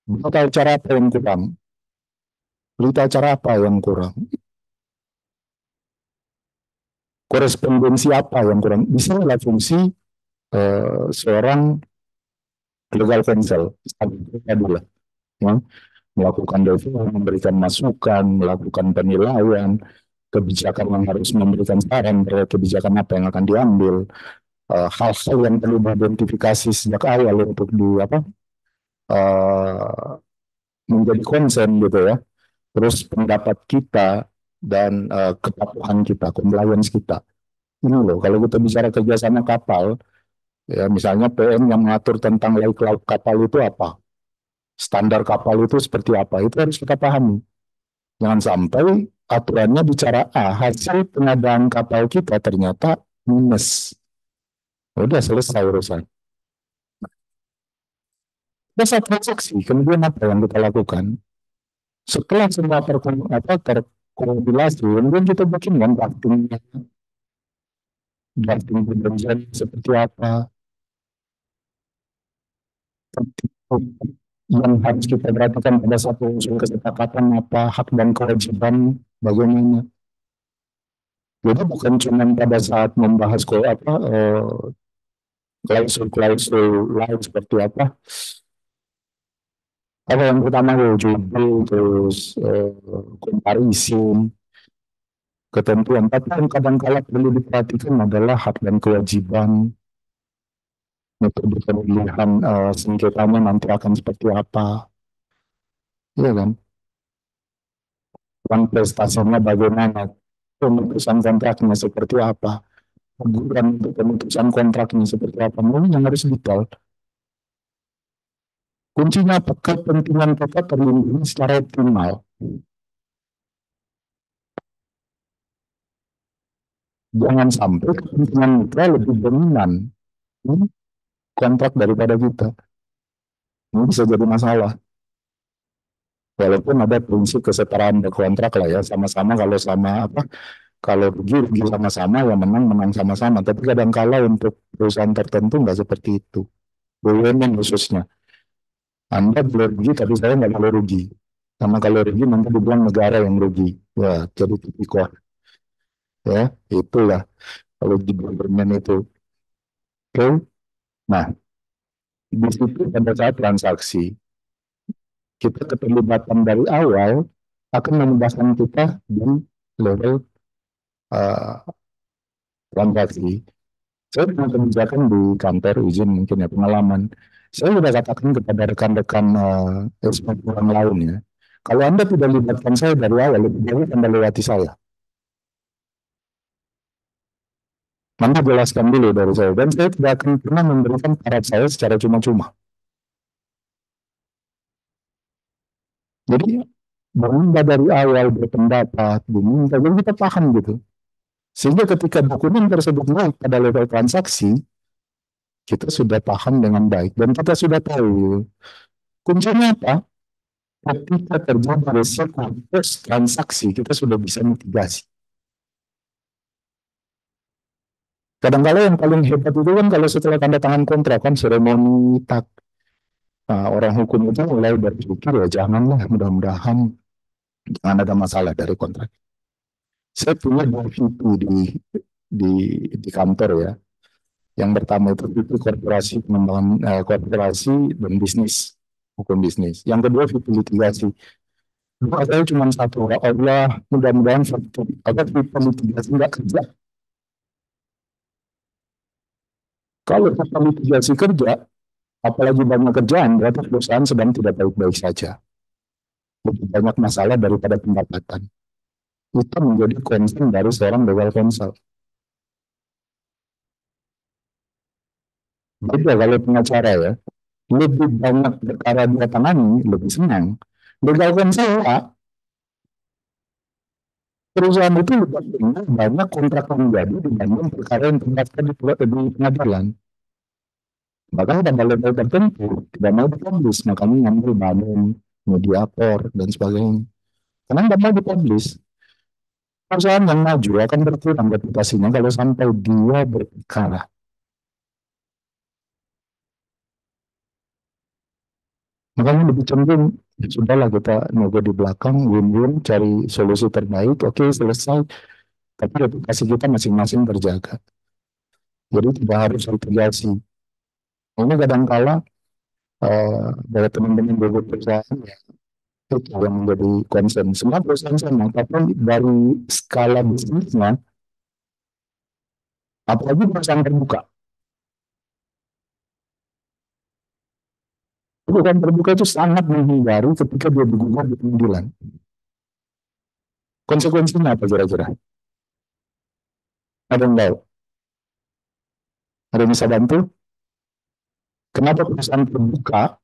D: Berita acara apa yang kurang? Berita acara apa yang kurang? Korespondensi apa yang kurang? Bisa lah fungsi seorang legal counsel. Adalah ya, melakukan review, memberikan masukan, melakukan penilaian, kebijakan yang harus memberikan saran terhadap kebijakan apa yang akan diambil, hal-hal yang perlu diidentifikasi sejak awal untuk menjadi konsen gitu ya. Terus pendapat kita dan kepatuhan kita, compliance kita. Ini loh, kalau kita bicara kerjasama kapal, ya misalnya PM yang mengatur tentang laik laut kapal itu apa, standar kapal itu seperti apa, itu harus kita pahami. Jangan sampai aturannya bicara A, hasil pengadaan kapal kita ternyata minus. Udah selesai urusan. Dasar transaksi, kemudian apa yang kita lakukan? Setelah semua terkompilasi, kemudian kita bikin kan drafting perjanjian seperti apa, yang harus kita perhatikan pada satu unsur kesepakatan apa, hak dan kewajiban bagaimana. Jadi bukan cuma pada saat membahas klausul-klausul lain seperti apa yang pertama judul, terus comparison, ketentuan. Tapi yang kadang-kala perlu diperhatikan adalah hak dan kewajiban, metode pemilihan sengketanya nanti akan seperti apa, ya kan? Dan prestasinya bagaimana, pemutusan kontraknya seperti apa, teguran untuk pemutusan kontraknya seperti apa, ini yang harus detail. Kuncinya apa? Kepentingan kita terlindungi secara optimal. Jangan sampai kepentingan mitra lebih dominan kontrak daripada kita. Ini bisa jadi masalah. Walaupun ada prinsip kesetaraan berkontrak lah ya, sama-sama kalau rugi sama-sama, ya menang sama-sama. Tapi kadang-kala untuk perusahaan tertentu nggak seperti itu. BUMN khususnya. Anda boleh rugi, tapi saya nggak boleh rugi. Sama kalau rugi nanti dibilang negara yang rugi. Ya, jadi tipikor. Ya, itulah kalau di BUMN itu. Oke. Nah, di situ pada saat transaksi, kita keterlibatan dari awal akan memudahkan kita di level transaksi. Saya punya kebijakan di kantor izin mungkin ya pengalaman. Saya sudah katakan kepada rekan-rekan orang lain ya, kalau Anda tidak libatkan saya dari awal, lebih baik Anda lewati saya. Anda jelaskan dulu dari saya, dan saya tidak akan pernah memberikan syarat saya secara cuma-cuma. Jadi berusaha dari awal berpendapat, diminta, jadi kita paham gitu. Sehingga ketika dokumen tersebut naik pada level transaksi, kita sudah paham dengan baik dan kita sudah tahu kuncinya apa. Ketika terjadi resiko post transaksi, kita sudah bisa mitigasi. Kadang-kadang yang paling hebat itu kan kalau setelah tanda tangan kontrak kan seremoni tak. Nah, orang hukum itu mulai berpikir ya janganlah, mudah-mudahan jangan ada masalah dari kontrak. Saya punya dua VP di kantor ya. Yang pertama itu VP korporasi pengembangan korporasi dan bisnis, hukum bisnis. Yang kedua VP litigasi. Saya cuma satu, Allah mudah-mudahan VP litigasi nggak kerja. Kalau kita mitigasi kerja, apalagi banyak kerjaan, berarti perusahaan sedang tidak baik-baik saja. Lebih banyak masalah daripada pendapatan. Itu menjadi concern dari seorang legal counsel. Beda kalau pengacara ya, lebih banyak perkara dia tangani, lebih senang. Legal counsel, Pak, perusahaan itu lebih banyak kontrak yang jadi dibanding perkara yang terdaftar di pengadilan. Bahkan pada level tertentu tidak mau dipublish, makanya ngambil Banun, Mediator, dan sebagainya. Karena tidak mau dipublish. Perusahaan yang maju akan berkurang reputasinya kalau sampai dia berperkara. Makanya lebih cenderung, ya sudahlah kita nego di belakang, win-win, cari solusi terbaik, oke selesai. Tapi reputasi kita masing-masing terjaga. Jadi tidak harus litigasi. Ini kadang-kala dari teman-teman bobot perusahaan ya, itu yang menjadi concern. Semua perusahaan sama, tapi dari skala bisnisnya, apalagi perusahaan terbuka. Perusahaan terbuka itu sangat menghindari ketika dia bergugat di pengadilan. Konsekuensinya apa kira-kira? Ada yang tahu? Ada yang bisa bantu? Kenapa perusahaan terbuka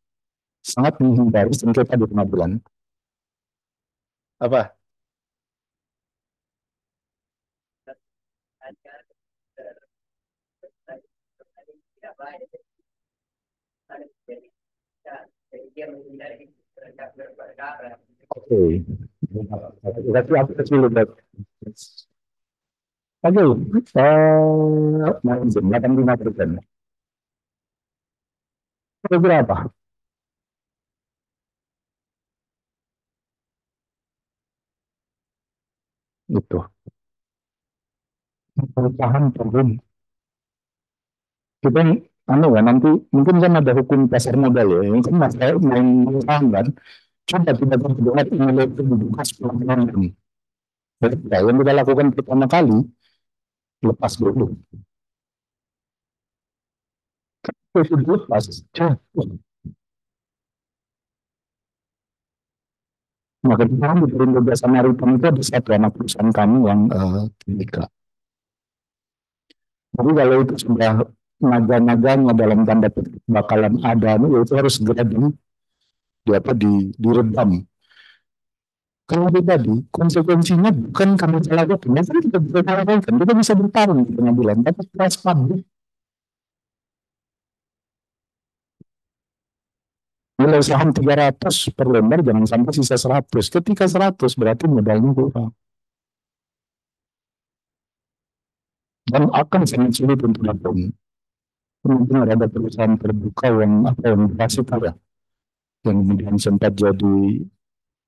D: sangat menghindari sengketa di pengadilan? Apa? Oke. Berarti apa kecil udah. Oke. Margin 85%. Kira-kira apa? Itu. Perusahaan turun. Kita anu ya nanti mungkin kan ada hukum pasar modal ya. Yang kan masalah main saham kan. Coba tiba-tiba dengar nilai itu dibuka 10 triliun. Ya, yang kita lakukan pertama kali lepas dulu. Itu dilepas. Maka kita di Perindo Jasa Maritim itu ada satu anak perusahaan kami yang Timika. Jadi kalau itu sudah naga-naganya dalam tanda petik bakalan ada, itu harus segera diredam. Kalau tadi konsekuensinya bukan karena salah hukum, itu kita bisa salahkan, kita bisa bertarung di pengadilan, tapi trust publik. Nilai saham 300 per lembar, jangan sampai sisa 100. Ketika 100 berarti modalnya kurang. Dan akan sangat sulit untuk dilakukan. Mungkin ada perusahaan terbuka yang apa yang berhasil ya, yang kemudian sempat jadi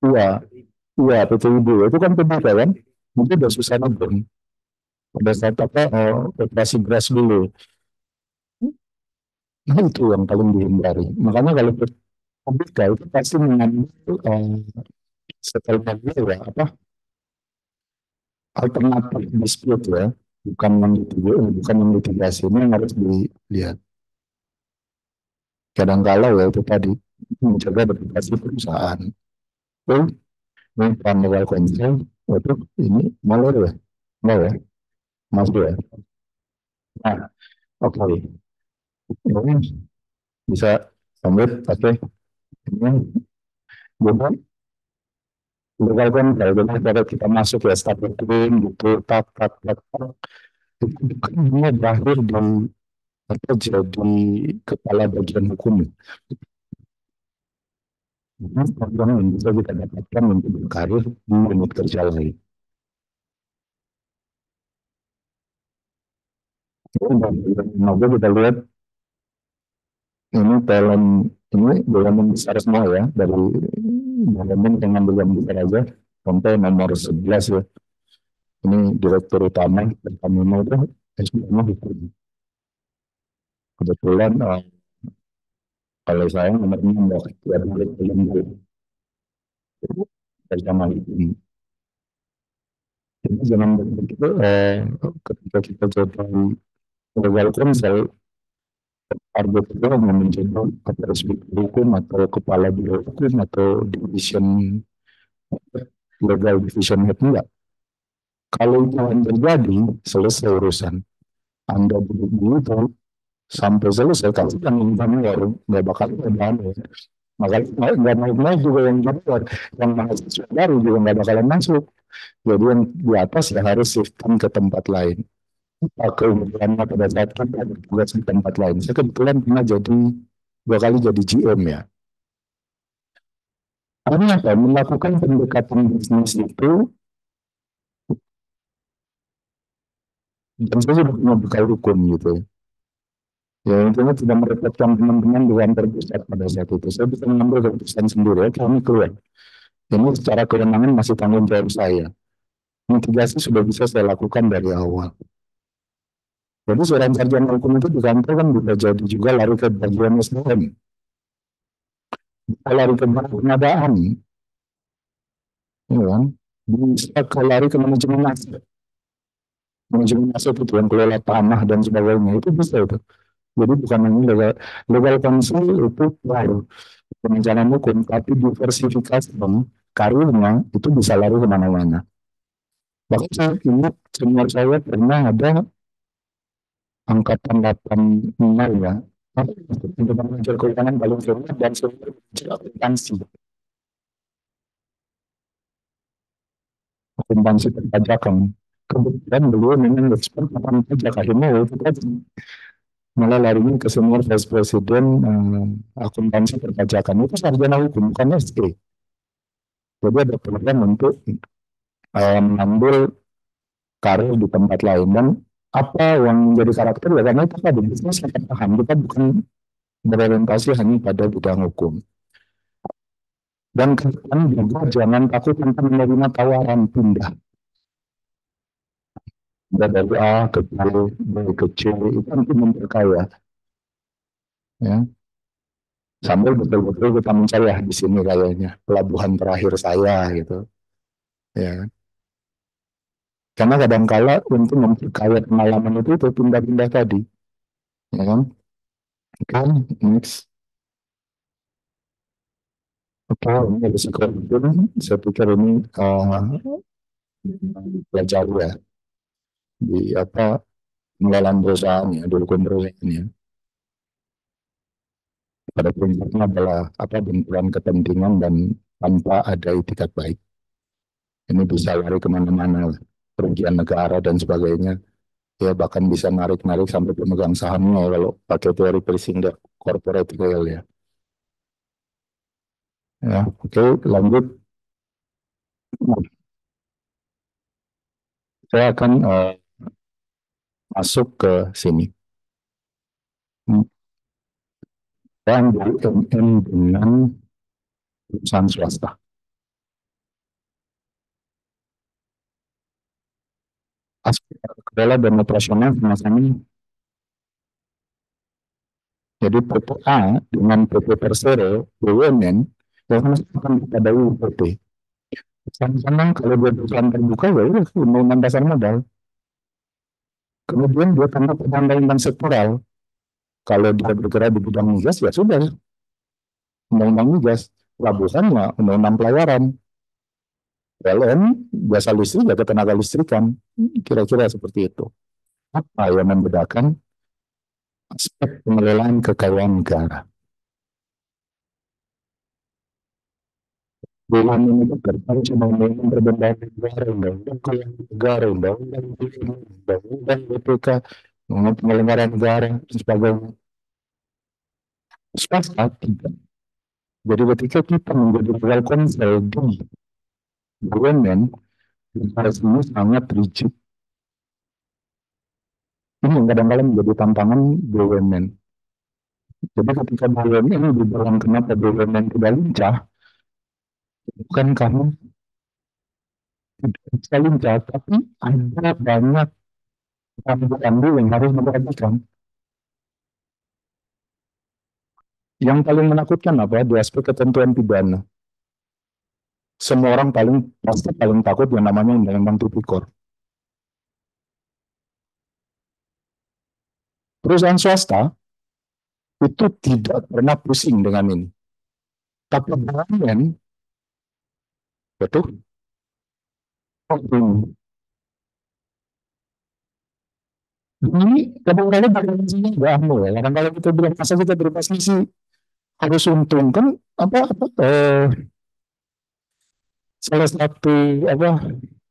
D: iya PTIB itu kan terbuka kan, mungkin udah susah nabung. Pada saat apa operasi beras dulu, nah itu yang paling dihindari. Makanya kalau terbuka itu pasti mengambil setelah ya apa alternatif dispute ya, bukan yang litigasi, ini yang harus dilihat. Kadang-kala ya itu tadi menjaga reputasi perusahaan. Oh, ini peran legal counsel, itu ini molor ya, mau ya, masuk ya. Nah, oke, ini bisa lanjut, oke. Ini jadi legal counsel, jadi kalau kita masuk ya starting claim gitu, tak, itu bukan berakhir di apa jadi kepala bagian hukum. Peluang yang bisa kita dapatkan untuk berkarir di unit kerja lain. Semoga kita lihat ini talent ini BUMN besar semua ya, dari BUMN dengan yang besar aja sampai nomor 11 ya. Ini direktur utama Pertamina itu S2-nya hukum. Kebetulan kalau saya nomor 6 ya, bersama ini. Jadi jangan begitu ketika kita jadi legal counsel Target itu hanya menjadi kepala hukum atau kepala biro hukum atau division legal division head, enggak. Kalau itu yang terjadi, selesai urusan. Anda duduk itu sampai selesai, kasih yang junior nggak bakal ada. Makanya nggak naik juga yang junior, yang mahasiswa baru juga nggak bakalan masuk. Jadi yang di atas ya harus shifting ke tempat lain. Keunggulannya pada saat kita bertugas di tempat lain. Saya kebetulan pernah jadi 2 kali jadi GM ya. Artinya apa? Melakukan pendekatan bisnis itu, dan saya sudah punya bekal hukum gitu. Ya intinya tidak merepotkan teman-teman di kantor pusat pada saat itu. Saya bisa mengambil keputusan sendiri. Ya, kami keluar. Ini secara kewenangan masih tanggung jawab saya. Mitigasi sudah bisa saya lakukan dari awal. Jadi seorang sarjana hukum itu di kantor kan bisa jadi juga lari ke bagian SDM. Bisa lari ke pengadaan. Ya kan? Bisa ke lari ke manajemen aset. Manajemen aset itu yang kelola tanah dan sebagainya. Itu bisa itu. Jadi bukan hanya legal counsel itu baru perencanaan hukum, tapi diversifikasi karirnya itu bisa lari kemana-mana. Bahkan saya ingat senior saya pernah ada angkatan 86 ya, untuk mengajar keuangan paling senior dan senior akuntansi. Akuntansi perpajakan. Kebetulan beliau memang expert akan pajak, akhirnya itu tadi malah larinya ke senior vice president akuntansi perpajakan. Itu sarjana hukum, bukan SE. Jadi ada program untuk mengambil karir di tempat lain. Dan apa yang menjadi karakter ya karena itu tadi bisnis kita paham, kita bukan berorientasi hanya pada bidang hukum. Dan kemudian juga jangan takut untuk menerima tawaran pindah. Dari A ke B, B ke C, itu nanti memperkaya. Ya. Sambil betul-betul kita mencari ya di sini kayaknya pelabuhan terakhir saya gitu. Ya. Karena kadang-kala untuk memperkaya pengalaman itu pindah-pindah tadi. Ya kan? Oke, next. Oke, ini risiko itu saya pikir ini belajar ya di apa pengelolaan perusahaan ya, dulu perusahaan ya. Pada prinsipnya adalah apa benturan kepentingan dan tanpa ada itikat baik. Ini bisa lari kemana-mana, kerugian negara dan sebagainya. Ya bahkan bisa narik-narik sampai pemegang sahamnya ya, kalau pakai teori Persinger corporate oil ya. Ya, oke, lanjut. Saya akan masuk ke sini. Dan BUMN dengan perusahaan swasta. Aspek kelola dan operasional sama-sama. Jadi PPA dengan PT Persero, BUMN, yang akan pada UPT. Sama-sama kalau dia perusahaan terbuka, ya udah undang-undang dasar modal. Kemudian dia tambah undang-undang sektoral. Kalau dia bergerak di bidang migas, ya sudah. Undang-undang migas. Pelabuhan, ya undang-undang pelayaran. PLN, jasa listrik, ya ketenaga listrikan. Kira-kira seperti itu. Apa yang membedakan aspek pengelolaan kekayaan negara? BUMN itu tertarik sama undang-undang berbendera negara, undang-undang keuangan negara, undang-undang BPK, undang-undang penyelenggaraan negara, dan sebagainya. Swasta tidak. Jadi ketika kita menjadi legal counsel di BUMN, ini sangat rigid. Ini yang kadang-kadang menjadi tantangan BUMN. Jadi ketika BUMN dibilang kenapa BUMN tidak lincah, bukan karena tidak bisa lincah, tapi ada banyak rambu-rambu yang harus diperhatikan. Yang paling menakutkan apa? Di aspek ketentuan pidana. Semua orang pasti paling takut yang namanya undang-undang tipikor. Perusahaan swasta itu tidak pernah pusing dengan ini. Tapi BUMN, betul? Ini kadang-kadang berfungsinya nggak anu ya. Kadang-kadang kita bilang masa kita berposisi harus untung kan apa salah satu apa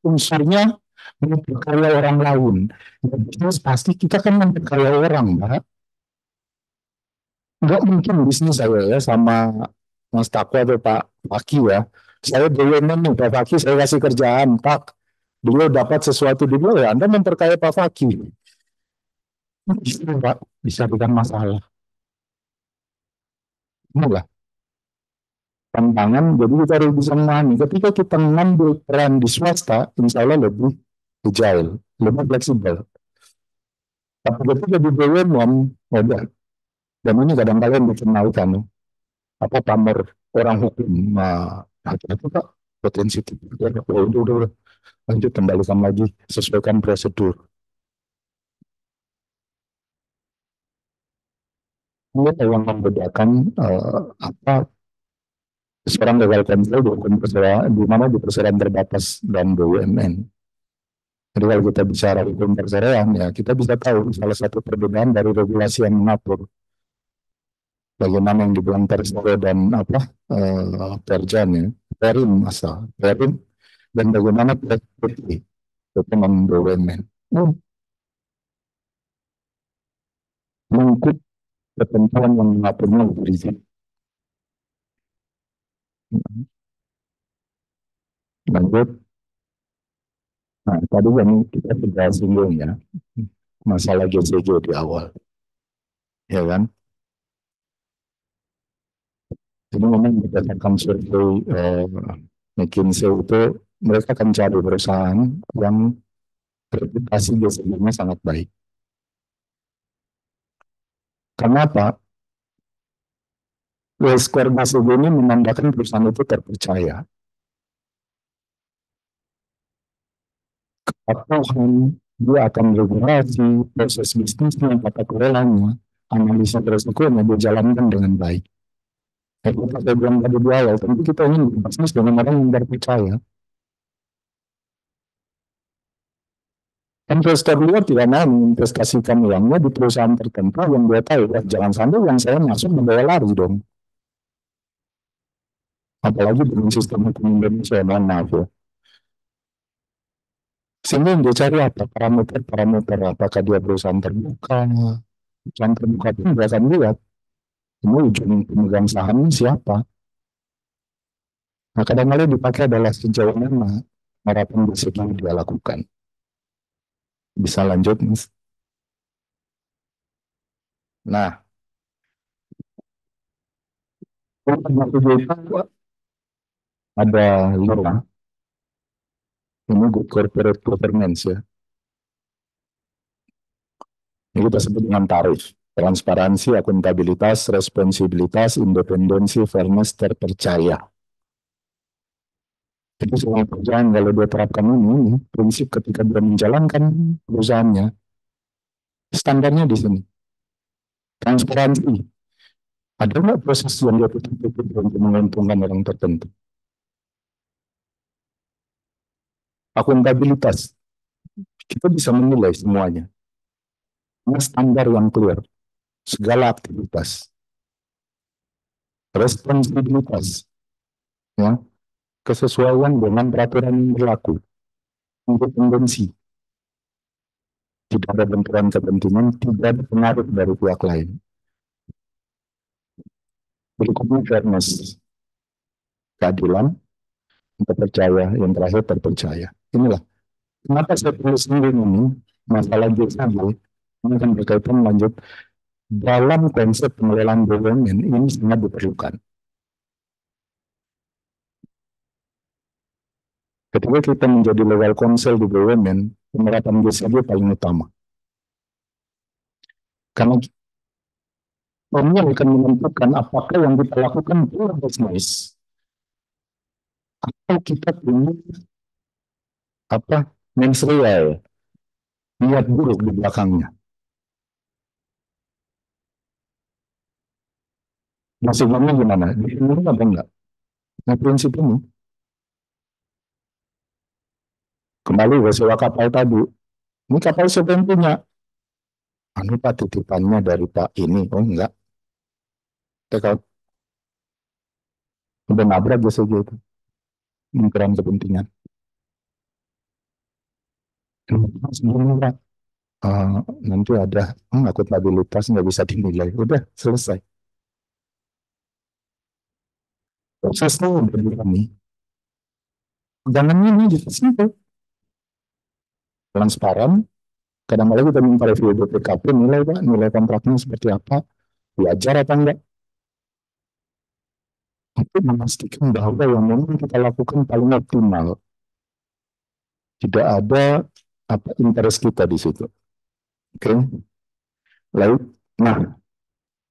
D: unsurnya memperkaya orang lain. Ya, bisnis pasti kita kan memperkaya orang, Mbak. Nggak mungkin bisnis saya ya sama Mas Tako atau Pak Faki ya. Saya BUMN nih, Pak Faki saya kasih kerjaan, Pak. Beliau dapat sesuatu di beliau, ya Anda memperkaya Pak Faki. Bisa, Pak, bisa bukan masalah. Inilah tantangan, jadi kita harus bisa memahami. Ketika kita mengambil peran di swasta, insya Allah lebih agile, lebih fleksibel. Tapi ketika di BUMN, udah. Dan ini kadang-kadang dikenalkan, apa pamer orang hukum. Nah, hati-hati Pak, potensi itu. Udah, lanjut kembalikan lagi, sesuaikan prosedur. Ini yang membedakan apa seorang gagal kontrol di hukum perseroan, di mana di perseroan terbatas dan BUMN. Jadi kalau kita bicara hukum perseroan, ya kita bisa tahu salah satu perbedaan dari regulasi yang mengatur bagaimana yang dibilang persero dan apa perjan ya, perim asal, perim dan bagaimana PT non BUMN mengikut ketentuan yang mengaturnya lebih rigid. Lanjut. Nah, tadi kan kita sudah singgung ya masalah GCG di awal, ya kan? Jadi memang berdasarkan survei McKinsey itu mereka akan cari perusahaan yang reputasi GCG-nya sangat baik. Karena apa? Square GCG ini menandakan perusahaan itu terpercaya. Kepatuhan, dia akan regulasi, proses bisnisnya, tata kelolanya, analisa resikonya dijalankan dengan baik. Itu saya bilang tadi di awal, tentu kita ingin bisnis dengan orang yang terpercaya. Investor luar tidak mau menginvestasikan uangnya di perusahaan tertentu yang dia tahu, jangan sampai uang saya masuk membawa lari dong. Apalagi dengan sistem hukum Indonesia, mohon maaf ya. Sehingga yang dia cari apa? Parameter, apakah dia perusahaan terbuka, perusahaan terbuka pun dia akan lihat, ini ujung pemegang sahamnya siapa. Nah kadang-kadang dipakai adalah sejauh mana harapan BCG dia lakukan. Bisa lanjut, Mas. Nah, ada 5. Ini good corporate governance ya. Ini kita sebut dengan tarif. Transparansi, akuntabilitas, responsibilitas, independensi, fairness, terpercaya. Jadi semua perusahaan kalau dia terapkan ini, prinsip ketika dia menjalankan perusahaannya, standarnya di sini. Transparansi. Ada nggak proses yang dia tutup-tutup untuk menguntungkan orang tertentu? Akuntabilitas. Kita bisa menilai semuanya. Standar yang clear. Segala aktivitas. Responsibilitas. Ya, kesesuaian dengan peraturan yang berlaku. Independensi. Tidak ada benturan kepentingan, tidak ada pengaruh dari pihak lain. Berikutnya fairness. Keadilan, terpercaya, yang terakhir terpercaya. Inilah. Kenapa saya tulis sendiri ini, masalah GCG, ini akan berkaitan lanjut dalam konsep pengelolaan BUMN ini sangat diperlukan. Ketika kita menjadi legal counsel di BUMN, penerapan GCG paling utama. Karena ini akan menentukan apakah yang kita lakukan itu bisnis atau kita punya apa mensreal niat buruk di belakangnya. Maksudnya gimana? Dihimbau apa enggak? Nah, prinsip ini kembali ke sewa kapal tadi. Ini kapal siapa yang punya? Anu Pak, titipannya dari Pak ini. Oh enggak. Kita udah nabrak biasa gitu. Peran kepentingan. Sebenarnya Pak, eh, nanti ada akuntabilitas nggak bisa dinilai. Udah selesai. Prosesnya udah kami. Jangan ini gitu simpel. Transparan. Kadang-kadang kita minta review BPKP, nilai Pak, nilai kontraknya seperti apa, wajar apa enggak. Untuk memastikan bahwa yang memang kita lakukan paling optimal. Tidak ada apa interest kita di situ. Oke. Lalu, nah,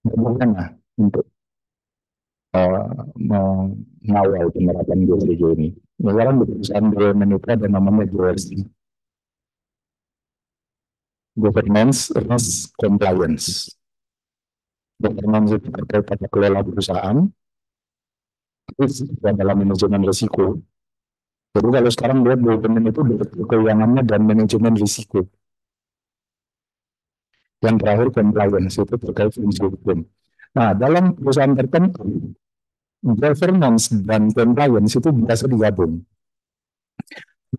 D: bagaimana untuk mengawal penerapan GSDG ini? Sekarang di perusahaan BUMN itu ada namanya GRC, Governance Risk Compliance. Governance itu terkait tata kelola perusahaan, risk dalam manajemen risiko. Jadi kalau sekarang lihat BUMN itu keuangannya dan manajemen risiko. Yang terakhir compliance itu terkait fungsi hukum. Nah, dalam perusahaan tertentu, governance dan compliance itu biasa digabung.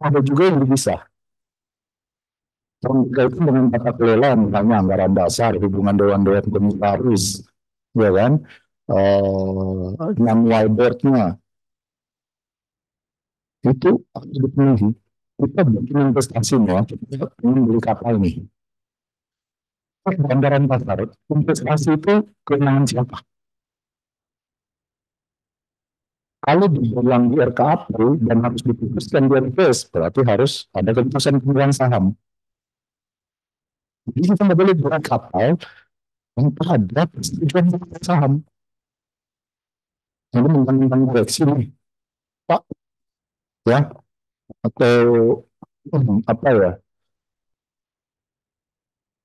D: Ada juga yang bisa. Terkait dengan tata kelola, misalnya anggaran dasar, hubungan dewan-dewan komisaris, ya kan, manual board-nya, itu harus dipenuhi. Kita bikin investasinya, kita ingin beli kapal nih. Anggaran dasar, investasi itu kewenangan siapa? Kalau dibilang di RKAP dan harus diputuskan di RPS, berarti harus ada keputusan pemegang saham. Jadi kita nggak boleh buat kapal tanpa ada persetujuan pemegang saham. Jadi tentang direksi nih, Pak, ya, atau apa ya,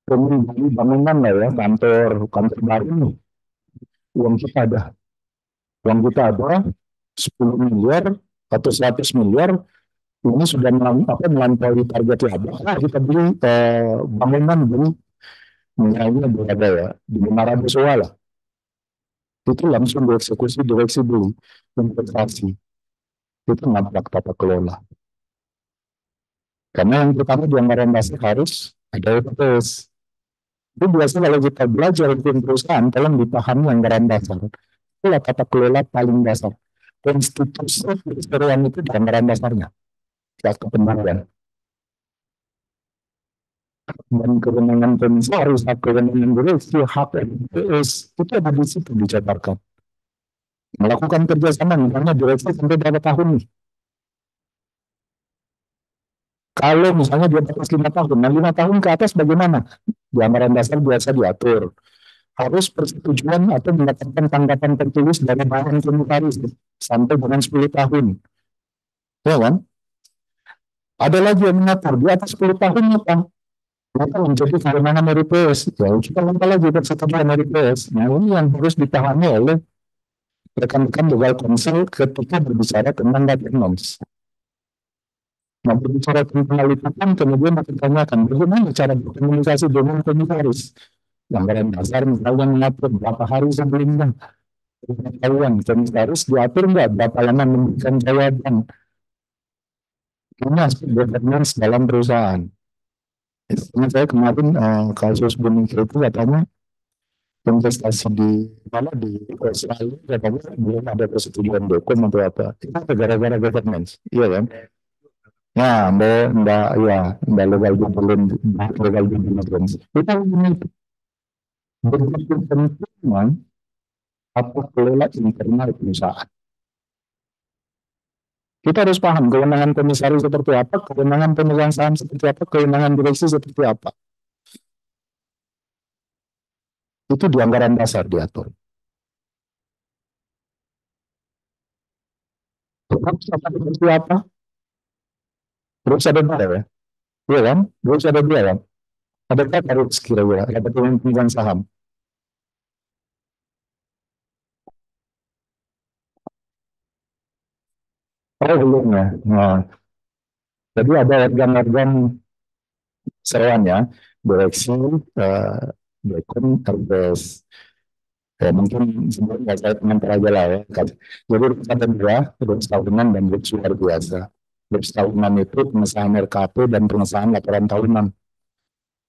D: bangunan lah ya, kantor kantor baru nih, uang kita ada, uang kita ada 10 miliar atau 100 miliar, ini sudah melampaui target laba, kita beli bangunan beli misalnya berada ya di Menara Besoa lah, itu langsung dieksekusi direksi beli investasi, itu nabrak tata kelola. Karena yang pertama di anggaran dasar harus ada EPS. Itu biasanya kalau kita belajar hukum perusahaan, tolong dipahami anggaran dasar. Itulah tata kelola paling dasar. Konstitusi perusahaan itu di anggaran dasarnya. Hak kepentingan. Dan kewenangan komisaris, hak kewenangan direksi, hak EPS, itu ada di situ dicatatkan. Melakukan kerjasama, misalnya direksi sampai berapa tahun nih. Kalau misalnya di atas 5 tahun, nah 5 tahun ke atas bagaimana? Di anggaran dasar biasa diatur. Harus persetujuan atau mendapatkan tanggapan tertulis dari badan komisaris sampai dengan 10 tahun. Ya kan? Ada lagi yang mengatur di atas 10 tahun apa? Maka menjadi kewenangan dari PS. Ya, kita minta lagi persetujuan dari PS. Nah, ini yang harus dipahami oleh rekan-rekan legal counsel ketika berbicara tentang governance. Nah, berbicara tentang hal itu kan kemudian ditanyakan bagaimana cara berkomunikasi dengan komisaris. Anggaran dasar misalnya mengatur berapa hari sebelumnya pengetahuan komisaris diatur nggak berapa lama memberikan jawaban. Ini aspek governance dalam perusahaan. Misalnya saya kemarin kasus Bumingkir itu katanya investasi di mana di Australia katanya belum ada persetujuan Bekom atau apa. Itu gara-gara governance, iya kan? Nah, mbak ya mbak legal diligence. Kita ini begitu pentingnya apa kelola internal perusahaan. Kita harus paham kewenangan komisaris seperti apa, kewenangan pemegang saham seperti apa, kewenangan direksi seperti apa. Itu di anggaran dasar diatur. Terus seperti apa? Terus ada dua ya, iya kan? Terus ada dua kan? Ada harus kira-kira ada pemegang saham. Oh belum ya. Nah, jadi ada organ-organ seruannya, direksi, eh, dekon, RBS. Ya mungkin sebelumnya saya pengantar aja lah ya. Jadi ada dua, RBS tahunan dan RBS luar biasa. RBS tahunan itu pengesahan RKP dan pengesahan laporan tahunan.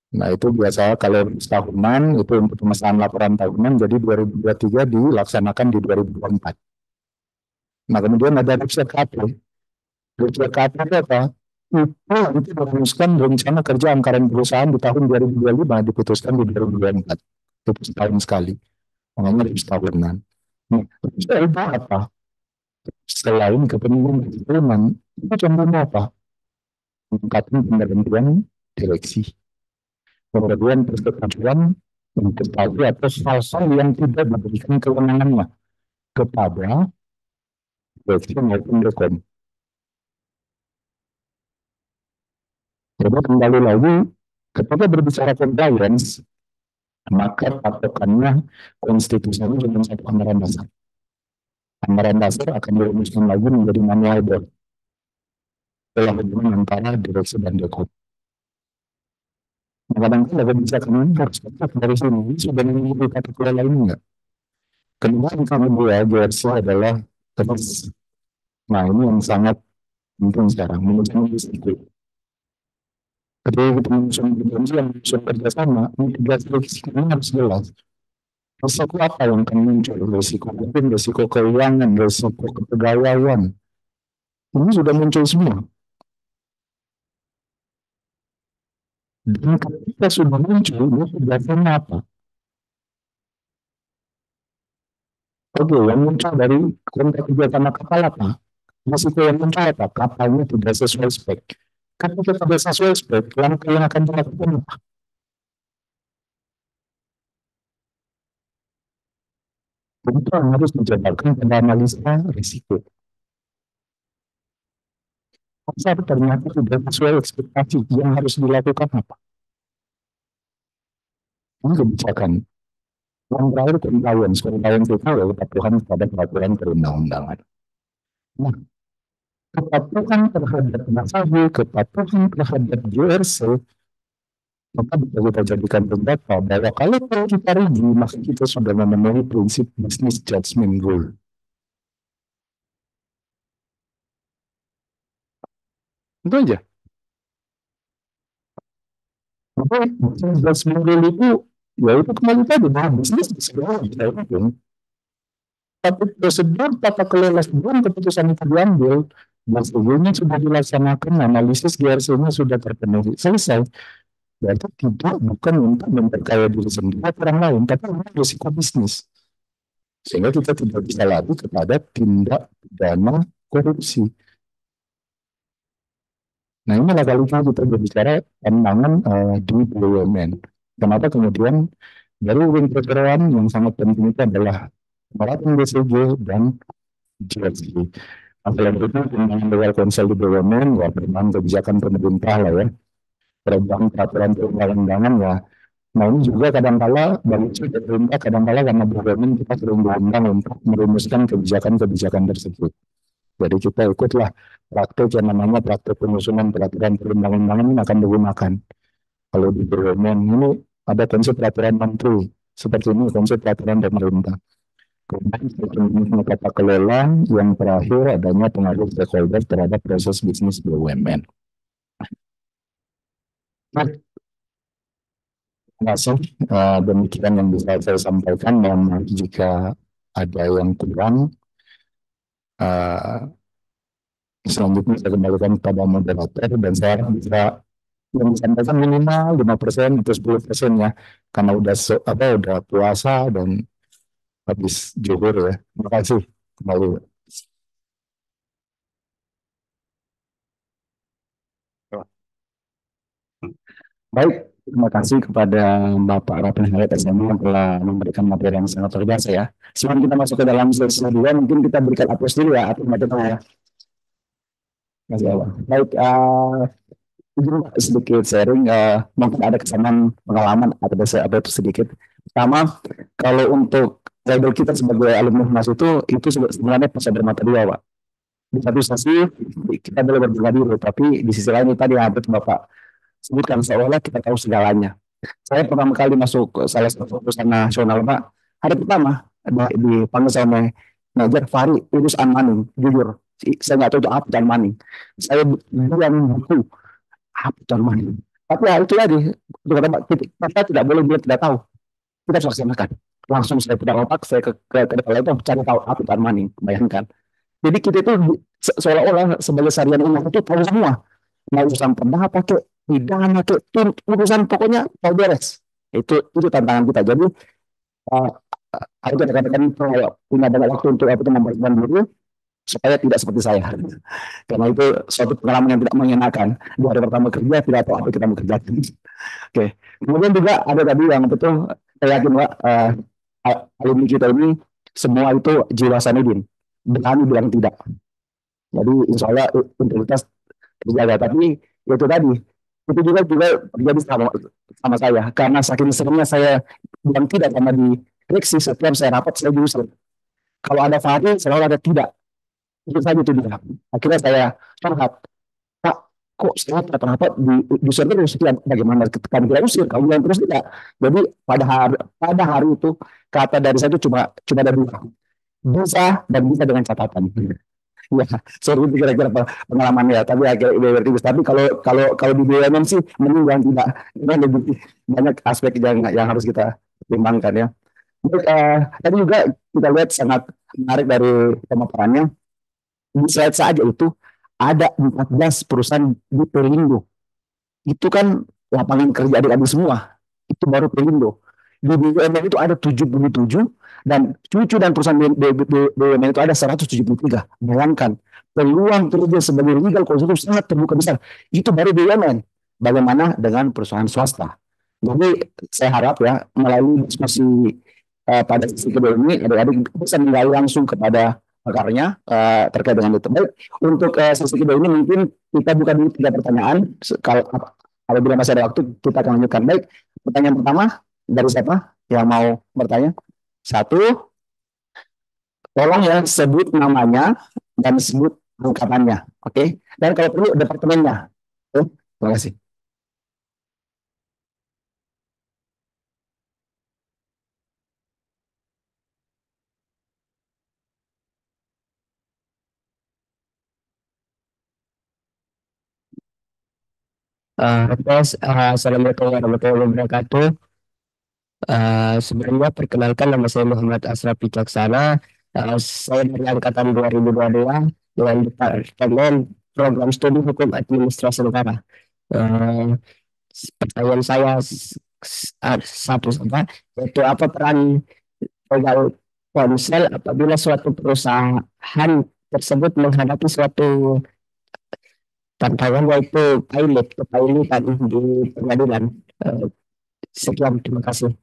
D: Nah itu biasa kalau RBS tahunan itu untuk pengesahan laporan tahunan, jadi 2023 dilaksanakan di 2024. Nah kemudian ada RBS RKP. RBS RKP itu apa? Itu merumuskan rencana kerja anggaran perusahaan di tahun 2025 diputuskan di 2024. Itu setahun sekali. Makanya harus tahunan. Nah, itu apa? Selain kepemimpinan keturunan, itu contohnya apa? Meningkatkan pemberhentian direksi. Kemudian persetujuan untuk tahu atas hal-hal yang tidak diberikan kewenangannya kepada direksi maupun dekom. Jadi kembali lagi, ketika berbicara compliance, maka patokannya konstitusinya cuma satu anggaran dasar. Anggaran dasar akan dirumuskan lagi menjadi manual board dalam hubungan antara direksi dan dekom. Kadang-kadang kalau kebijakan ini harus tetap dari sini sudah memiliki kategori lain enggak? Kedua yang kami dua GRC adalah terus. Nah ini yang sangat penting sekarang menunjukkan risiko. Ketika kita menyusun kerjasama, mitigasi risiko ini harus jelas. Risiko apa yang akan muncul? Risiko mungkin, risiko keuangan, risiko kepegawaian. Ini sudah muncul semua. Dan ketika sudah muncul, dia kerjasama apa? Oke, yang muncul dari kontrak kerjasama kapal apa? Risiko yang muncul apa? Kapalnya tidak sesuai spek. Ketika tidak sesuai spek, langkah yang akan dilakukan apa? Tentu harus dijabarkan pada analisa risiko. Pasar ternyata tidak sesuai ekspektasi, yang harus dilakukan apa? Ini kebijakan. Yang terakhir compliance itu adalah kepatuhan pada peraturan perundang-undangan. Nah, kepatuhan terhadap masalah, kepatuhan terhadap GRC, maka bisa kita jadikan terdata bahwa kalau kita rugi, maka kita sudah memenuhi prinsip business judgment rule. Itu aja. Oke, business judgment rule itu, ya itu kembali tadi, bahwa bisnis bisa dilakukan. Tapi prosedur tata kelola sebelum keputusan itu diambil, dan sebelumnya sudah dilaksanakan, analisis GRC-nya sudah terpenuhi, selesai. Berarti tidak bukan untuk memperkaya diri sendiri atau orang lain, tapi untuk risiko bisnis. Sehingga kita tidak bisa lagi kepada tindak pidana korupsi. Nah inilah kali kita berbicara pandangan di BUMN. Kenapa kemudian dari wing pekerjaan yang sangat penting itu adalah penerapan BCG dan GSG. Apalagi itu pandangan Dewan Konsel di BUMN, ya perkembangan kebijakan pemerintah lah ya. Perubahan peraturan perundang-undangan ya. Nah ini juga kadang-kala bagi pemerintah kadang-kala karena BUMN kita sering diundang untuk merumuskan kebijakan-kebijakan tersebut. Jadi kita ikutlah praktek yang namanya praktek penyusunan peraturan perundang-undangan ini akan digunakan. Kalau di BUMN ini ada konsep peraturan menteri, seperti ini konsep peraturan pemerintah. Kemudian tata kelola, yang terakhir adanya pengaruh stakeholder terhadap proses bisnis BUMN. Terima kasih. Demikian yang bisa saya sampaikan, dan jika ada yang kurang, selanjutnya saya kembalikan kepada moderator, dan saya bisa yang disampaikan minimal 5% atau 10% ya, karena udah puasa dan habis zuhur ya. Terima kasih kembali. Baik, terima kasih kepada Bapak Rapin Hayat SMA yang telah memberikan materi yang sangat luar biasa ya. Sebelum kita masuk ke dalam sesi kedua, mungkin kita berikan aplaus dulu ya, atau ya. Masih Allah. Baik, sedikit sharing, mungkin ada kesamaan pengalaman atau itu sedikit. Pertama, kalau untuk label kita sebagai alumni Mas itu sebenarnya prosedur material, Pak.
B: di satu sisi kita boleh berbela diri, tapi di sisi lain tadi yang Bapak sebutkan seolah kita tahu segalanya. Saya pertama kali masuk ke salah satu perusahaan nasional Pak, hari pertama dipanggil sama manajer Fahri urus Maning, jujur saya nggak tahu itu apa dan Maning. Saya bilang buku apa dan Maning. Tapi ya itu tadi, kita tidak boleh bilang tidak tahu. Kita harus laksanakan. Langsung saya putar otak, saya ke depan itu cari tahu apa dan Maning. Bayangkan. Jadi kita itu seolah-olah sebagai sarian umat itu tahu semua. Mau urusan pendapat ke pidana ke urusan pokoknya tahu beres. Itu tantangan kita. Jadi uh, harus katakan punya banyak waktu untuk apa itu memperbaiki diri supaya tidak seperti saya. Karena itu suatu pengalaman yang tidak mengenakan. Di hari pertama kerja tidak tahu apa kita mau kerjakan. Oke. Kemudian juga ada tadi yang betul saya yakin Pak, alumni kita ini semua itu jiwa sanidin. Berani bilang tidak. Jadi insya Allah integritas terjaga. Tapi itu tadi itu juga terjadi sama saya karena saking seringnya saya bilang tidak sama di direksi setiap saya rapat saya diusir. Kalau ada Fahri selalu ada tidak. Itu saja itu dia. Akhirnya saya curhat, Pak, kok saya rapat diusir terus? Ya, bagaimana kami tidak usir? Kamu yang terus tidak. Jadi pada hari itu kata dari saya itu cuma ada dua, bisa dan bisa dengan catatan. Ya, sorry itu kira-kira pengalaman ya, tapi agak tipis. Tapi kalau di BUMN sih mending yang tidak, ini lebih banyak aspek yang harus kita pertimbangkan ya. Baik, tadi juga kita lihat sangat menarik dari pemaparannya. Di slide saja itu ada 14 perusahaan di Perindo. Itu kan lapangan kerja adik-adik semua. Itu baru Perindo. Di BUMN itu ada 77 dan cucu dan perusahaan BUMN itu ada 173. Bayangkan peluang kerja sebagai legal consultant sangat terbuka besar. Itu baru BUMN. Bagaimana dengan perusahaan swasta? Jadi saya harap ya melalui diskusi pada sesi kedua ini adik-adik bisa menggali langsung kepada pakarnya terkait dengan itu. Baik, untuk sesi kedua ini mungkin kita buka dulu 3 pertanyaan. Kalau bila masih ada waktu kita akan lanjutkan. Baik, pertanyaan pertama dari siapa yang mau bertanya? 1, tolong ya sebut namanya dan sebut angkatannya. Oke, dan kalau perlu departemennya. Oke, terima kasih.
C: Assalamualaikum warahmatullahi wabarakatuh. Sebelumnya perkenalkan nama saya Muhammad Asraf Wicaksana. Saya dari angkatan 2022 dengan Departemen Program Studi Hukum Administrasi Negara. Pertanyaan saya satu saja, yaitu apa peran legal counsel apabila suatu perusahaan tersebut menghadapi suatu tantangan yaitu kepailitan di pengadilan. Sekian, terima kasih.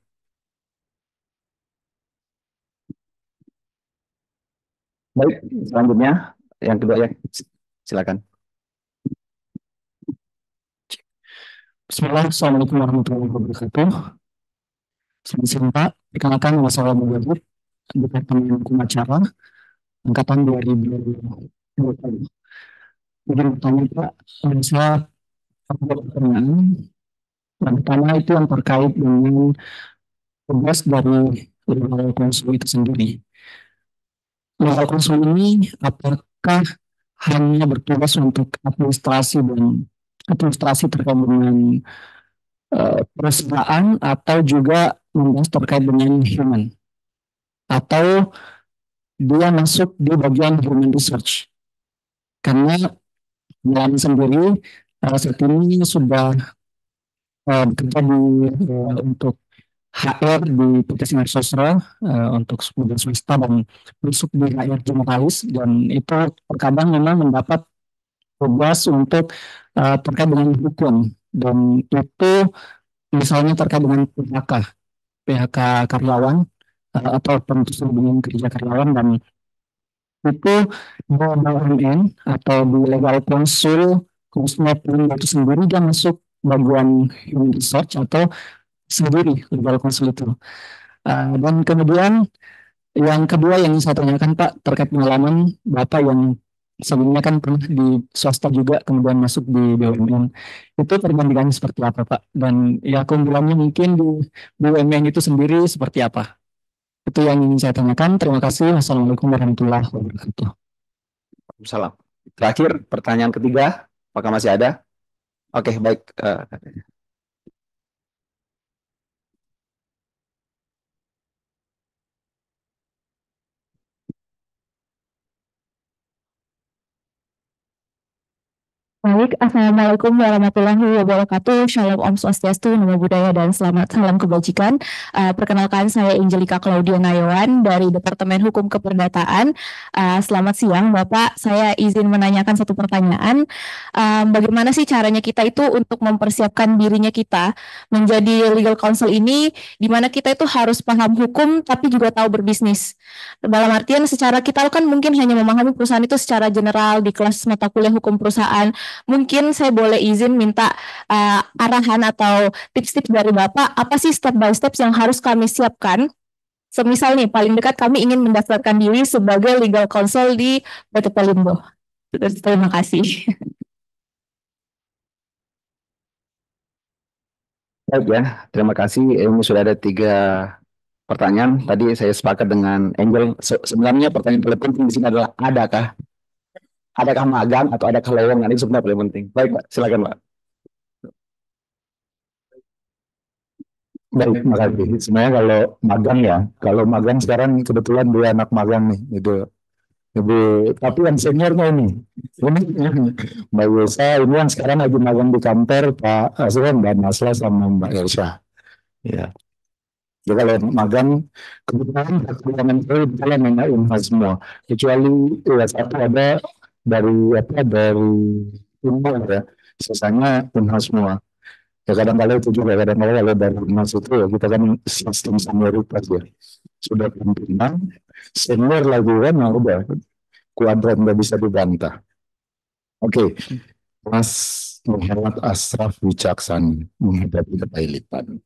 B: Baik, selanjutnya yang kedua ya, silakan.
E: Bismillah, Assalamualaikum warahmatullahi wabarakatuh. Selamat siang Pak, perkenalkan nama saya Muhammad Departemen Hukum Acara Angkatan 2020. Mungkin bertanya Pak, saya ada pertanyaan. Yang pertama itu yang terkait dengan tugas dari legal counsel itu sendiri. Legal counsel ini apakah hanya bertugas untuk administrasi terkait dengan perusahaan atau juga membahas terkait dengan human, atau dia masuk di bagian human research? Karena dalam sendiri saat ini sudah bekerja untuk HR di PT Sinar Sosro untuk sebuah swasta dan masuk di HR generalis, dan itu terkadang memang mendapat tugas untuk terkait dengan hukum, dan itu misalnya terkait dengan PHK karyawan atau pemutusan hubungan kerja karyawan, dan itu di BUMN atau di legal counsel khususnya itu sendiri dia masuk bagian human research atau sendiri legal counsel itu. Dan kemudian yang kedua yang saya tanyakan Pak terkait pengalaman Bapak yang sebelumnya kan pernah di swasta juga kemudian masuk di BUMN. Itu perbandingannya seperti apa Pak? Dan ya keunggulannya mungkin di BUMN itu sendiri seperti apa? Itu yang ingin saya tanyakan. Terima kasih. Wassalamualaikum warahmatullahi wabarakatuh.
F: Salam. Terakhir, pertanyaan ketiga, apakah masih ada? Oke, baik.
A: Baik, Assalamualaikum warahmatullahi wabarakatuh. Shalom Om Swastiastu, Namo Buddhaya, dan selamat salam kebajikan. Perkenalkan, saya Angelika Claudia Nayawan dari Departemen Hukum Keperdataan. Selamat siang, Bapak. Saya izin menanyakan satu pertanyaan. Bagaimana sih caranya kita itu untuk mempersiapkan dirinya kita menjadi legal counsel ini, di mana kita itu harus paham hukum tapi juga tahu berbisnis. Dalam artian secara kita kan mungkin hanya memahami perusahaan itu secara general di kelas mata kuliah hukum perusahaan. Mungkin saya boleh izin minta arahan atau tips-tips dari Bapak, apa sih step by step yang harus kami siapkan? Semisal nih, paling dekat kami ingin mendaftarkan diri sebagai legal counsel di PT Pelindo. Terima kasih.
F: Baik ya, terima kasih. Ini sudah ada 3 pertanyaan. Tadi saya sepakat dengan Angel. Sebenarnya pertanyaan paling penting di sini adalah adakah magang atau adakah lowongan, itu sebenarnya paling penting. Baik Pak, silakan Pak.
D: Baik, makasih. Sebenarnya kalau magang sekarang kebetulan dia anak magang nih, itu. Tapi yang seniornya ini Mbak Yesa, ini yang sekarang lagi magang di kantor Pak Aswan dan Nasla sama Mbak Elsa. Ya. Jadi kalau magang, kebetulan keuangan saya kita main semua. Kecuali ya satu ada dari Unpar ya, sisanya in-house semua. Ya kadang-kadang itu juga, kadang-kadang kalau dari in-house itu ya kita kan sistem senioritas ya. Sudah pimpinan, senior lagi kan, nah udah kuadran nggak bisa dibantah. Oke, Mas Muhammad Asraf Wicaksana menghadapi kepailitan.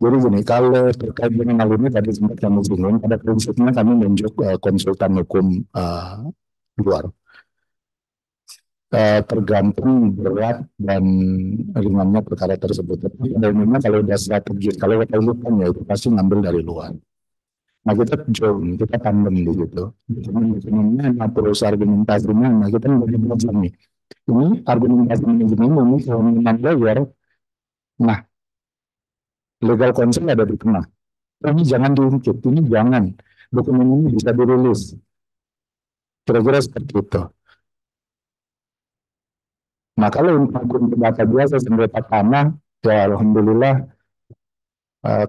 D: Jadi gini, kalau terkait dengan hal ini tadi sempat kami singgung, pada prinsipnya kami menunjuk konsultan hukum luar. Tergantung berat dan ringannya perkara tersebut. Tapi pada umumnya kalau sudah strategis, kalau kepailitan ya itu pasti ngambil dari luar. Nah kita join, kita tandem gitu. Dokumennya, nah terus argumentasinya, nah kita menjadi belajar nih. Ini argumentasi manajemen ini kemungkinan lawyer. Nah, legal counsel ada di tengah. Ini jangan diungkit, ini jangan. Dokumen ini bisa dirilis. Kira-kira seperti itu. Nah kalau untuk data biasa sengketa tanah, ya alhamdulillah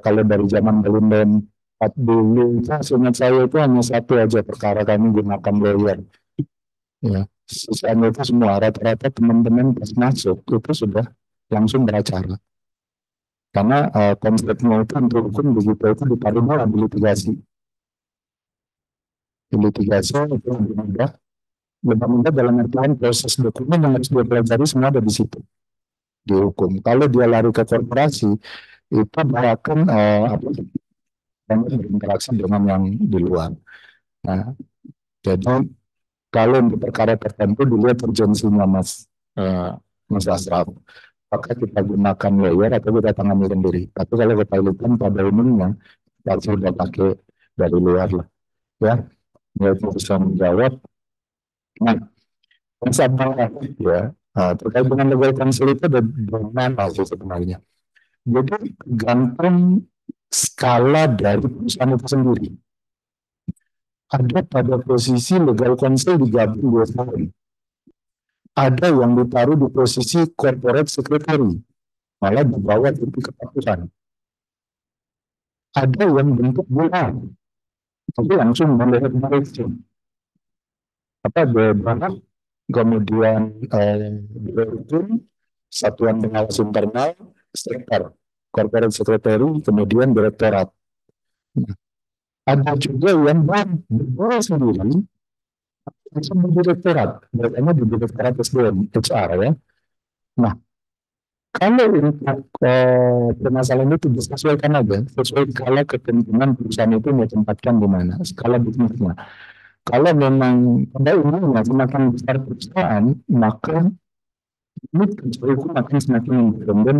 D: kalau dari zaman Belum dulu, seingat saya itu hanya satu aja perkara kami gunakan lawyer. Ya, sisanya itu semua rata-rata teman-teman pas masuk itu sudah langsung beracara. Karena konsepnya itu untuk hukum begitu itu ditaruh dalam litigasi. Litigasi itu lebih mudah dalam artian proses dokumen yang harus dia pelajari semua ada di situ di hukum. Kalau dia lari ke korporasi itu dia akan berinteraksi dengan yang di luar. Nah, jadi kalau untuk perkara tertentu dilihat urgensinya Mas Asraf. Apakah kita gunakan lawyer atau kita tangani sendiri. Tapi kalau kepailitan pada umumnya kita sudah pakai dari luar lah. Ya, dia bisa menjawab. Nah, sama ya, terkait dengan legal counsel itu ada mana sih sebenarnya. Jadi gantung skala dari perusahaan itu sendiri. Ada pada posisi legal counsel digabung 2 tahun. Ada yang ditaruh di posisi corporate secretary, malah dibawa ke kepatuhan. Ada yang bentuk bulan, tapi langsung melihat mereka. Apa beberapa kemudian direktur satuan pengawas internal, sektor, corporate secretary, kemudian direktorat. Nah, ada juga yang berbuat sendiri langsung di direktorat, biasanya di direktorat SDM, HR ya. Nah, kalau untuk permasalahan itu disesuaikan aja, sesuai skala kepentingan perusahaan itu mau tempatkan di mana, skala bisnisnya. Kalau memang pada umumnya semakin besar perusahaan, maka ini pencari hukum akan semakin independen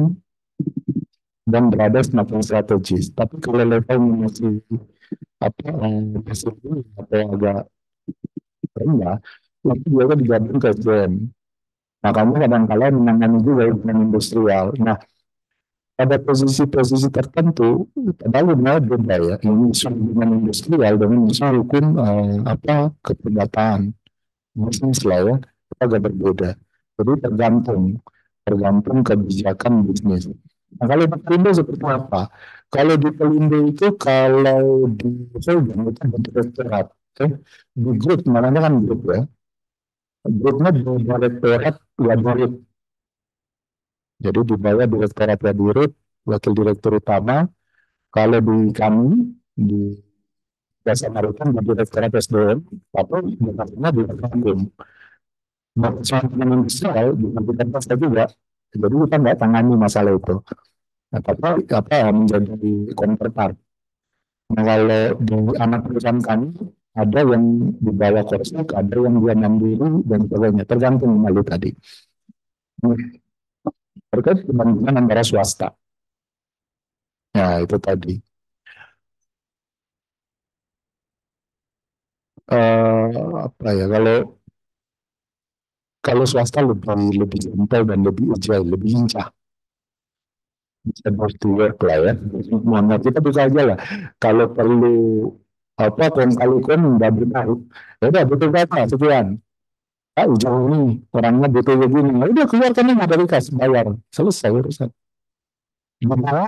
D: dan berada semakin strategis. Tapi kalau levelnya masih masih atau agak rendah, itu juga digabung ke SDM. Nah, kamu kadang-kadang menangani juga dengan industrial. Nah, pada posisi-posisi tertentu, padahal benar beda ya. Ini isu dengan industrial dengan isu hukum keperdataan bisnis lah ya, itu agak berbeda. Jadi tergantung kebijakan bisnis. Nah, kalau di Pelindo seperti apa? Kalau di Pelindo itu kalau di holding itu ada direktorat, di grup namanya kan grup ya. Grupnya di direktorat Wadirut. Jadi di bawah direktorat Wadirut, wakil direktur utama. Kalau di kami di Jasa Maritim di direktorat SDM, atau departemennya di Hukum. Dengan industrial bukan pasta juga. Jadi kita nggak tangani masalah itu. Nah, tapi menjadi counterpart. Nah, kalau di anak perusahaan kami ada yang di bawah Korsek, ada yang dia mandiri dan sebagainya, tergantung malu tadi. Terkait perbandingan antara swasta. Ya, itu tadi. Apa ya, kalau swasta lebih simpel dan lebih agile, lebih lincah. Bisa both to work lah ya. Mana kita bisa aja lah. Kalau perlu kali nggak bertaruh, ya udah butuh berapa sekian. Ujung ini orangnya butuh begini, ya udah keluarkan ini dari kas bayar, selesai urusan. Gimana?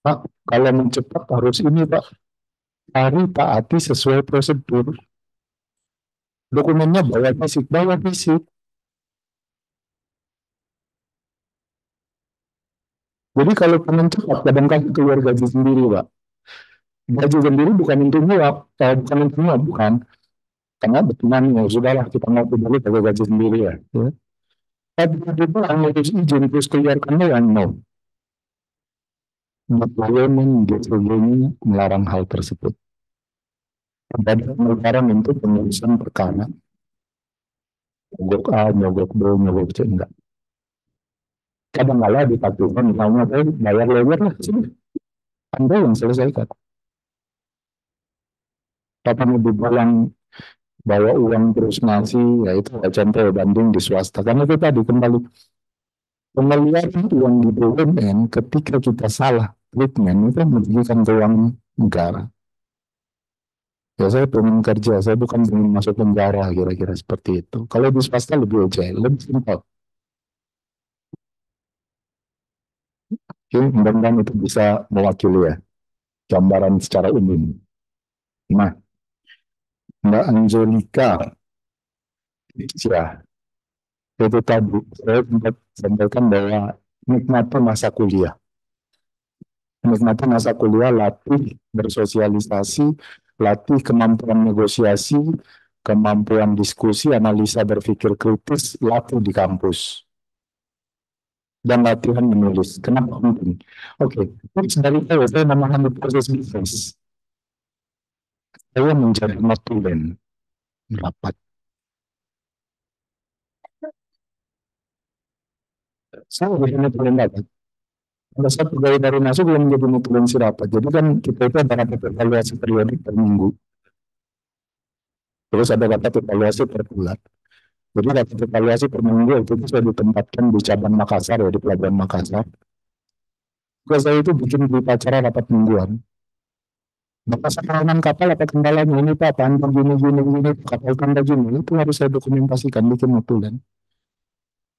D: Pak, kalau mencepat harus ini Pak, taati sesuai prosedur. Dokumennya bawa fisik. Jadi kalau pengen cepat, kadang-kadang keluar gaji sendiri, Pak. Gaji sendiri bukan untuk nyuap, bukan untuk nyuap, bukan. Karena betulan ya sudahlah kita ngopi dulu pakai gaji sendiri ya. Tapi itu ngurus izin terus keluarkan yang no. BUMN ini melarang hal tersebut. Dan melarang untuk pengurusan perkara. Nyogok A, nyogok B, nyogok C, enggak. Kadang-kala dipatuhkan, misalnya bayar lawyer lah, sini. Anda yang selesaikan. Tapi dibilang bawa uang terus ngasih, ya itu contoh banding di swasta. Karena itu tadi kembali pengeluaran uang di BUMN ketika kita salah treatment itu merugikan keuangan negara. Ya saya pengen kerja, saya bukan ingin masuk penjara kira-kira seperti itu. Kalau di swasta lebih agile, lebih simpel. Oke, mudah-mudahan itu bisa mewakili ya gambaran secara umum. Nah, Mbak Angelika, ya itu tadi saya sempat sampaikan bahwa nikmati masa kuliah. Nikmati masa kuliah, latih bersosialisasi, latih kemampuan negosiasi, kemampuan diskusi, analisa berpikir kritis, latih di kampus. Dan latihan menulis. Kenapa penting? Oke, tips dari saya memahami proses bisnis. Saya menjadi notulen rapat. Saya menjadi notulen rapat. Pada saat pegawai dari masuk belum menjadi notulen si rapat. Jadi kan kita itu ada rapat evaluasi periodik per minggu. Terus ada rapat evaluasi per bulan. Jadi rapat evaluasi per minggu itu saya ditempatkan di cabang Makassar ya, di Pelabuhan Makassar. Tugas saya itu bikin berita acara rapat mingguan. Maka sekarang kapal apa kendalanya ini Pak, panjang gini, kapal tanda gini, itu harus saya dokumentasikan, bikin notulen.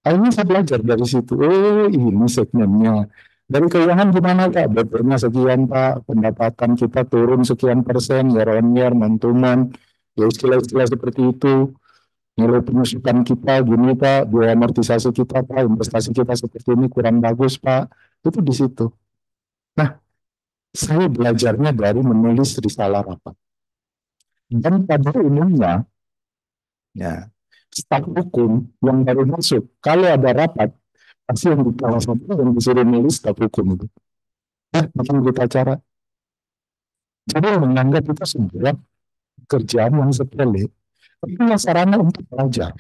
D: Akhirnya saya belajar dari situ, oh ini segmennya. Dari keuangan gimana Pak? Betulnya sekian Pak, pendapatan kita turun sekian persen, year-on-year, month-to-month, ya istilah-istilah seperti itu. Nilai penyusutan kita gini Pak, biaya amortisasi kita Pak, investasi kita seperti ini kurang bagus Pak, itu di situ. Nah, saya belajarnya dari menulis risalah rapat. Dan pada umumnya, ya, staf hukum yang baru masuk, kalau ada rapat, pasti yang disuruh nulis staf hukum itu. Bikin berita acara. Jadi menganggap itu sebuah kerjaan yang sepele, tapi sarana untuk belajar.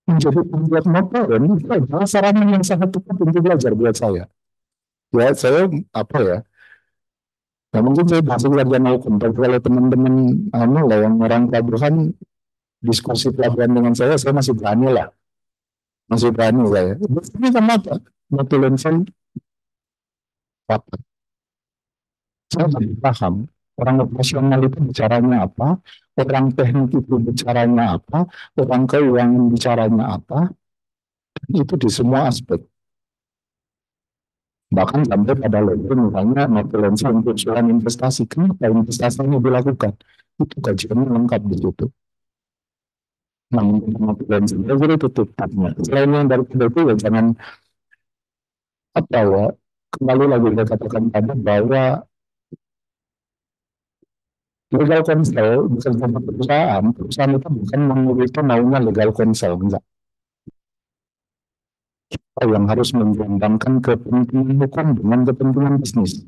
D: Menjadi pembuat novel itu adalah sarana yang sangat tepat untuk belajar buat saya. Ya, saya apa ya? Ya mungkin saya masih pelajaran hukum, tapi kalau teman-teman lah yang orang pelabuhan diskusi pelabuhan dengan saya masih berani lah, masih berani saya. Ini kenapa? Notulen saya apa? Saya tidak paham orang operasional itu bicaranya apa, orang teknik itu bicaranya apa, orang keuangan bicaranya apa, itu di semua aspek. Bahkan sampai pada level misalnya notulensi untuk usulan investasi, kenapa investasinya dilakukan? Itu kajiannya lengkap di situ. Nah, notulensi itu tutupnya. Selain yang dari itu ya jangan apa ya, kembali lagi saya katakan tadi bahwa legal counsel bukan sama perusahaan, perusahaan itu bukan memiliki maunya legal counsel, enggak. Kita yang harus menggabungkan kepentingan hukum dengan kepentingan bisnis.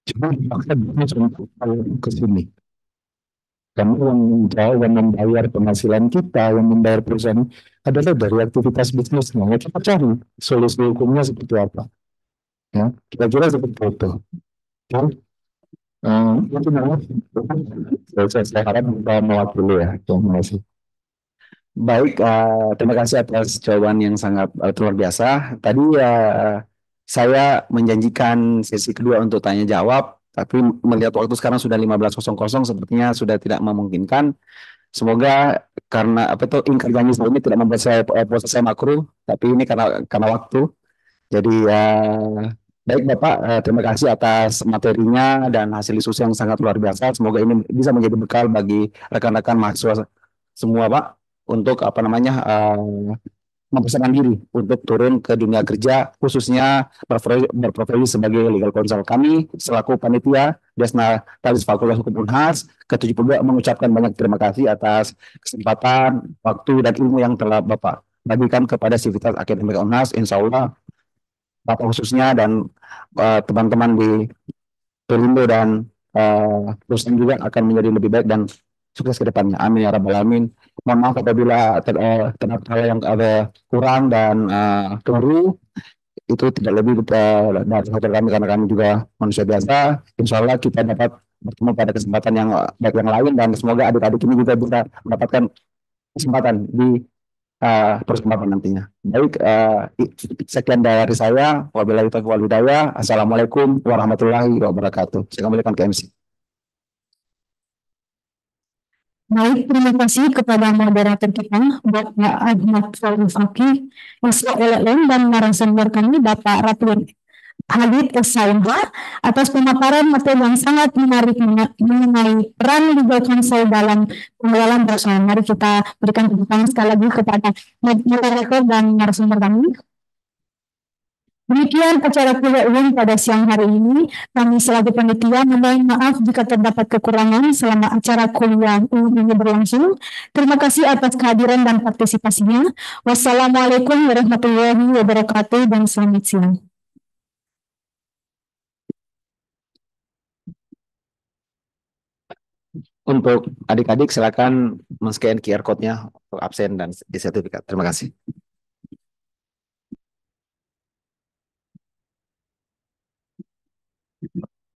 D: Jadi pakai bisnis untuk ke sini. Karena yang membayar penghasilan kita, yang membayar perusahaan adalah dari aktivitas bisnisnya. Ya, kita cari solusi hukumnya seperti apa. Ya, kira-kira seperti itu. Ya, itu namanya. Saya harap kita mewakili ya. Terima kasih.
F: Baik, terima kasih atas jawaban yang sangat luar biasa. Tadi saya menjanjikan sesi kedua untuk tanya jawab, tapi melihat waktu sekarang sudah 15.00, sepertinya sudah tidak memungkinkan. Semoga karena apa itu ingkar janji sebelumnya tidak membuat saya puasa saya makruh, tapi ini karena waktu. Jadi baik Bapak, terima kasih atas materinya dan hasil diskusi yang sangat luar biasa. Semoga ini bisa menjadi bekal bagi rekan-rekan mahasiswa semua Pak untuk apa namanya mempersiapkan diri untuk turun ke dunia kerja, khususnya berprofesi sebagai legal counsel. Kami selaku panitia Desna Talis Fakultas Hukum Unhas ke-72 mengucapkan banyak terima kasih atas kesempatan, waktu, dan ilmu yang telah Bapak bagikan kepada Sivitas Akademik Unhas. Insya Allah Bapak khususnya dan teman-teman di Pelindo dan perusahaan juga akan menjadi lebih baik dan sukses ke depannya. Amin ya rabbal alamin. Mohon maaf apabila terdapat hal yang ada kurang dan keliru, itu tidak lebih dari saudara kami karena kami juga manusia biasa. Insya Allah kita dapat bertemu pada kesempatan yang baik yang lain dan semoga adik-adik ini juga bisa mendapatkan kesempatan di perkembangan nantinya. Baik, sekian dari saya. Wabillahi taufiq wal hidayah. Assalamualaikum warahmatullahi wabarakatuh. Saya kembalikan ke MC.
A: Baik, terima kasih kepada moderator kita, Bapak Ahmad Fauzi Fakih, SLLM, dan narasumber kami, Bapak Ratuan Halid SIMH, atas pemaparan materi yang sangat menarik mengenai peran legal counsel dalam pengelolaan perusahaan. Mari kita berikan tepuk tangan sekali lagi kepada moderator dan narasumber kami. Demikian acara kuliah umum pada siang hari ini. Kami selaku panitia memohon maaf jika terdapat kekurangan selama acara kuliah umum ini berlangsung. Terima kasih atas kehadiran dan partisipasinya. Wassalamualaikum warahmatullahi wabarakatuh dan selamat siang.
F: Untuk adik-adik silakan men-scan QR code-nya untuk absen dan sertifikat. Terima kasih.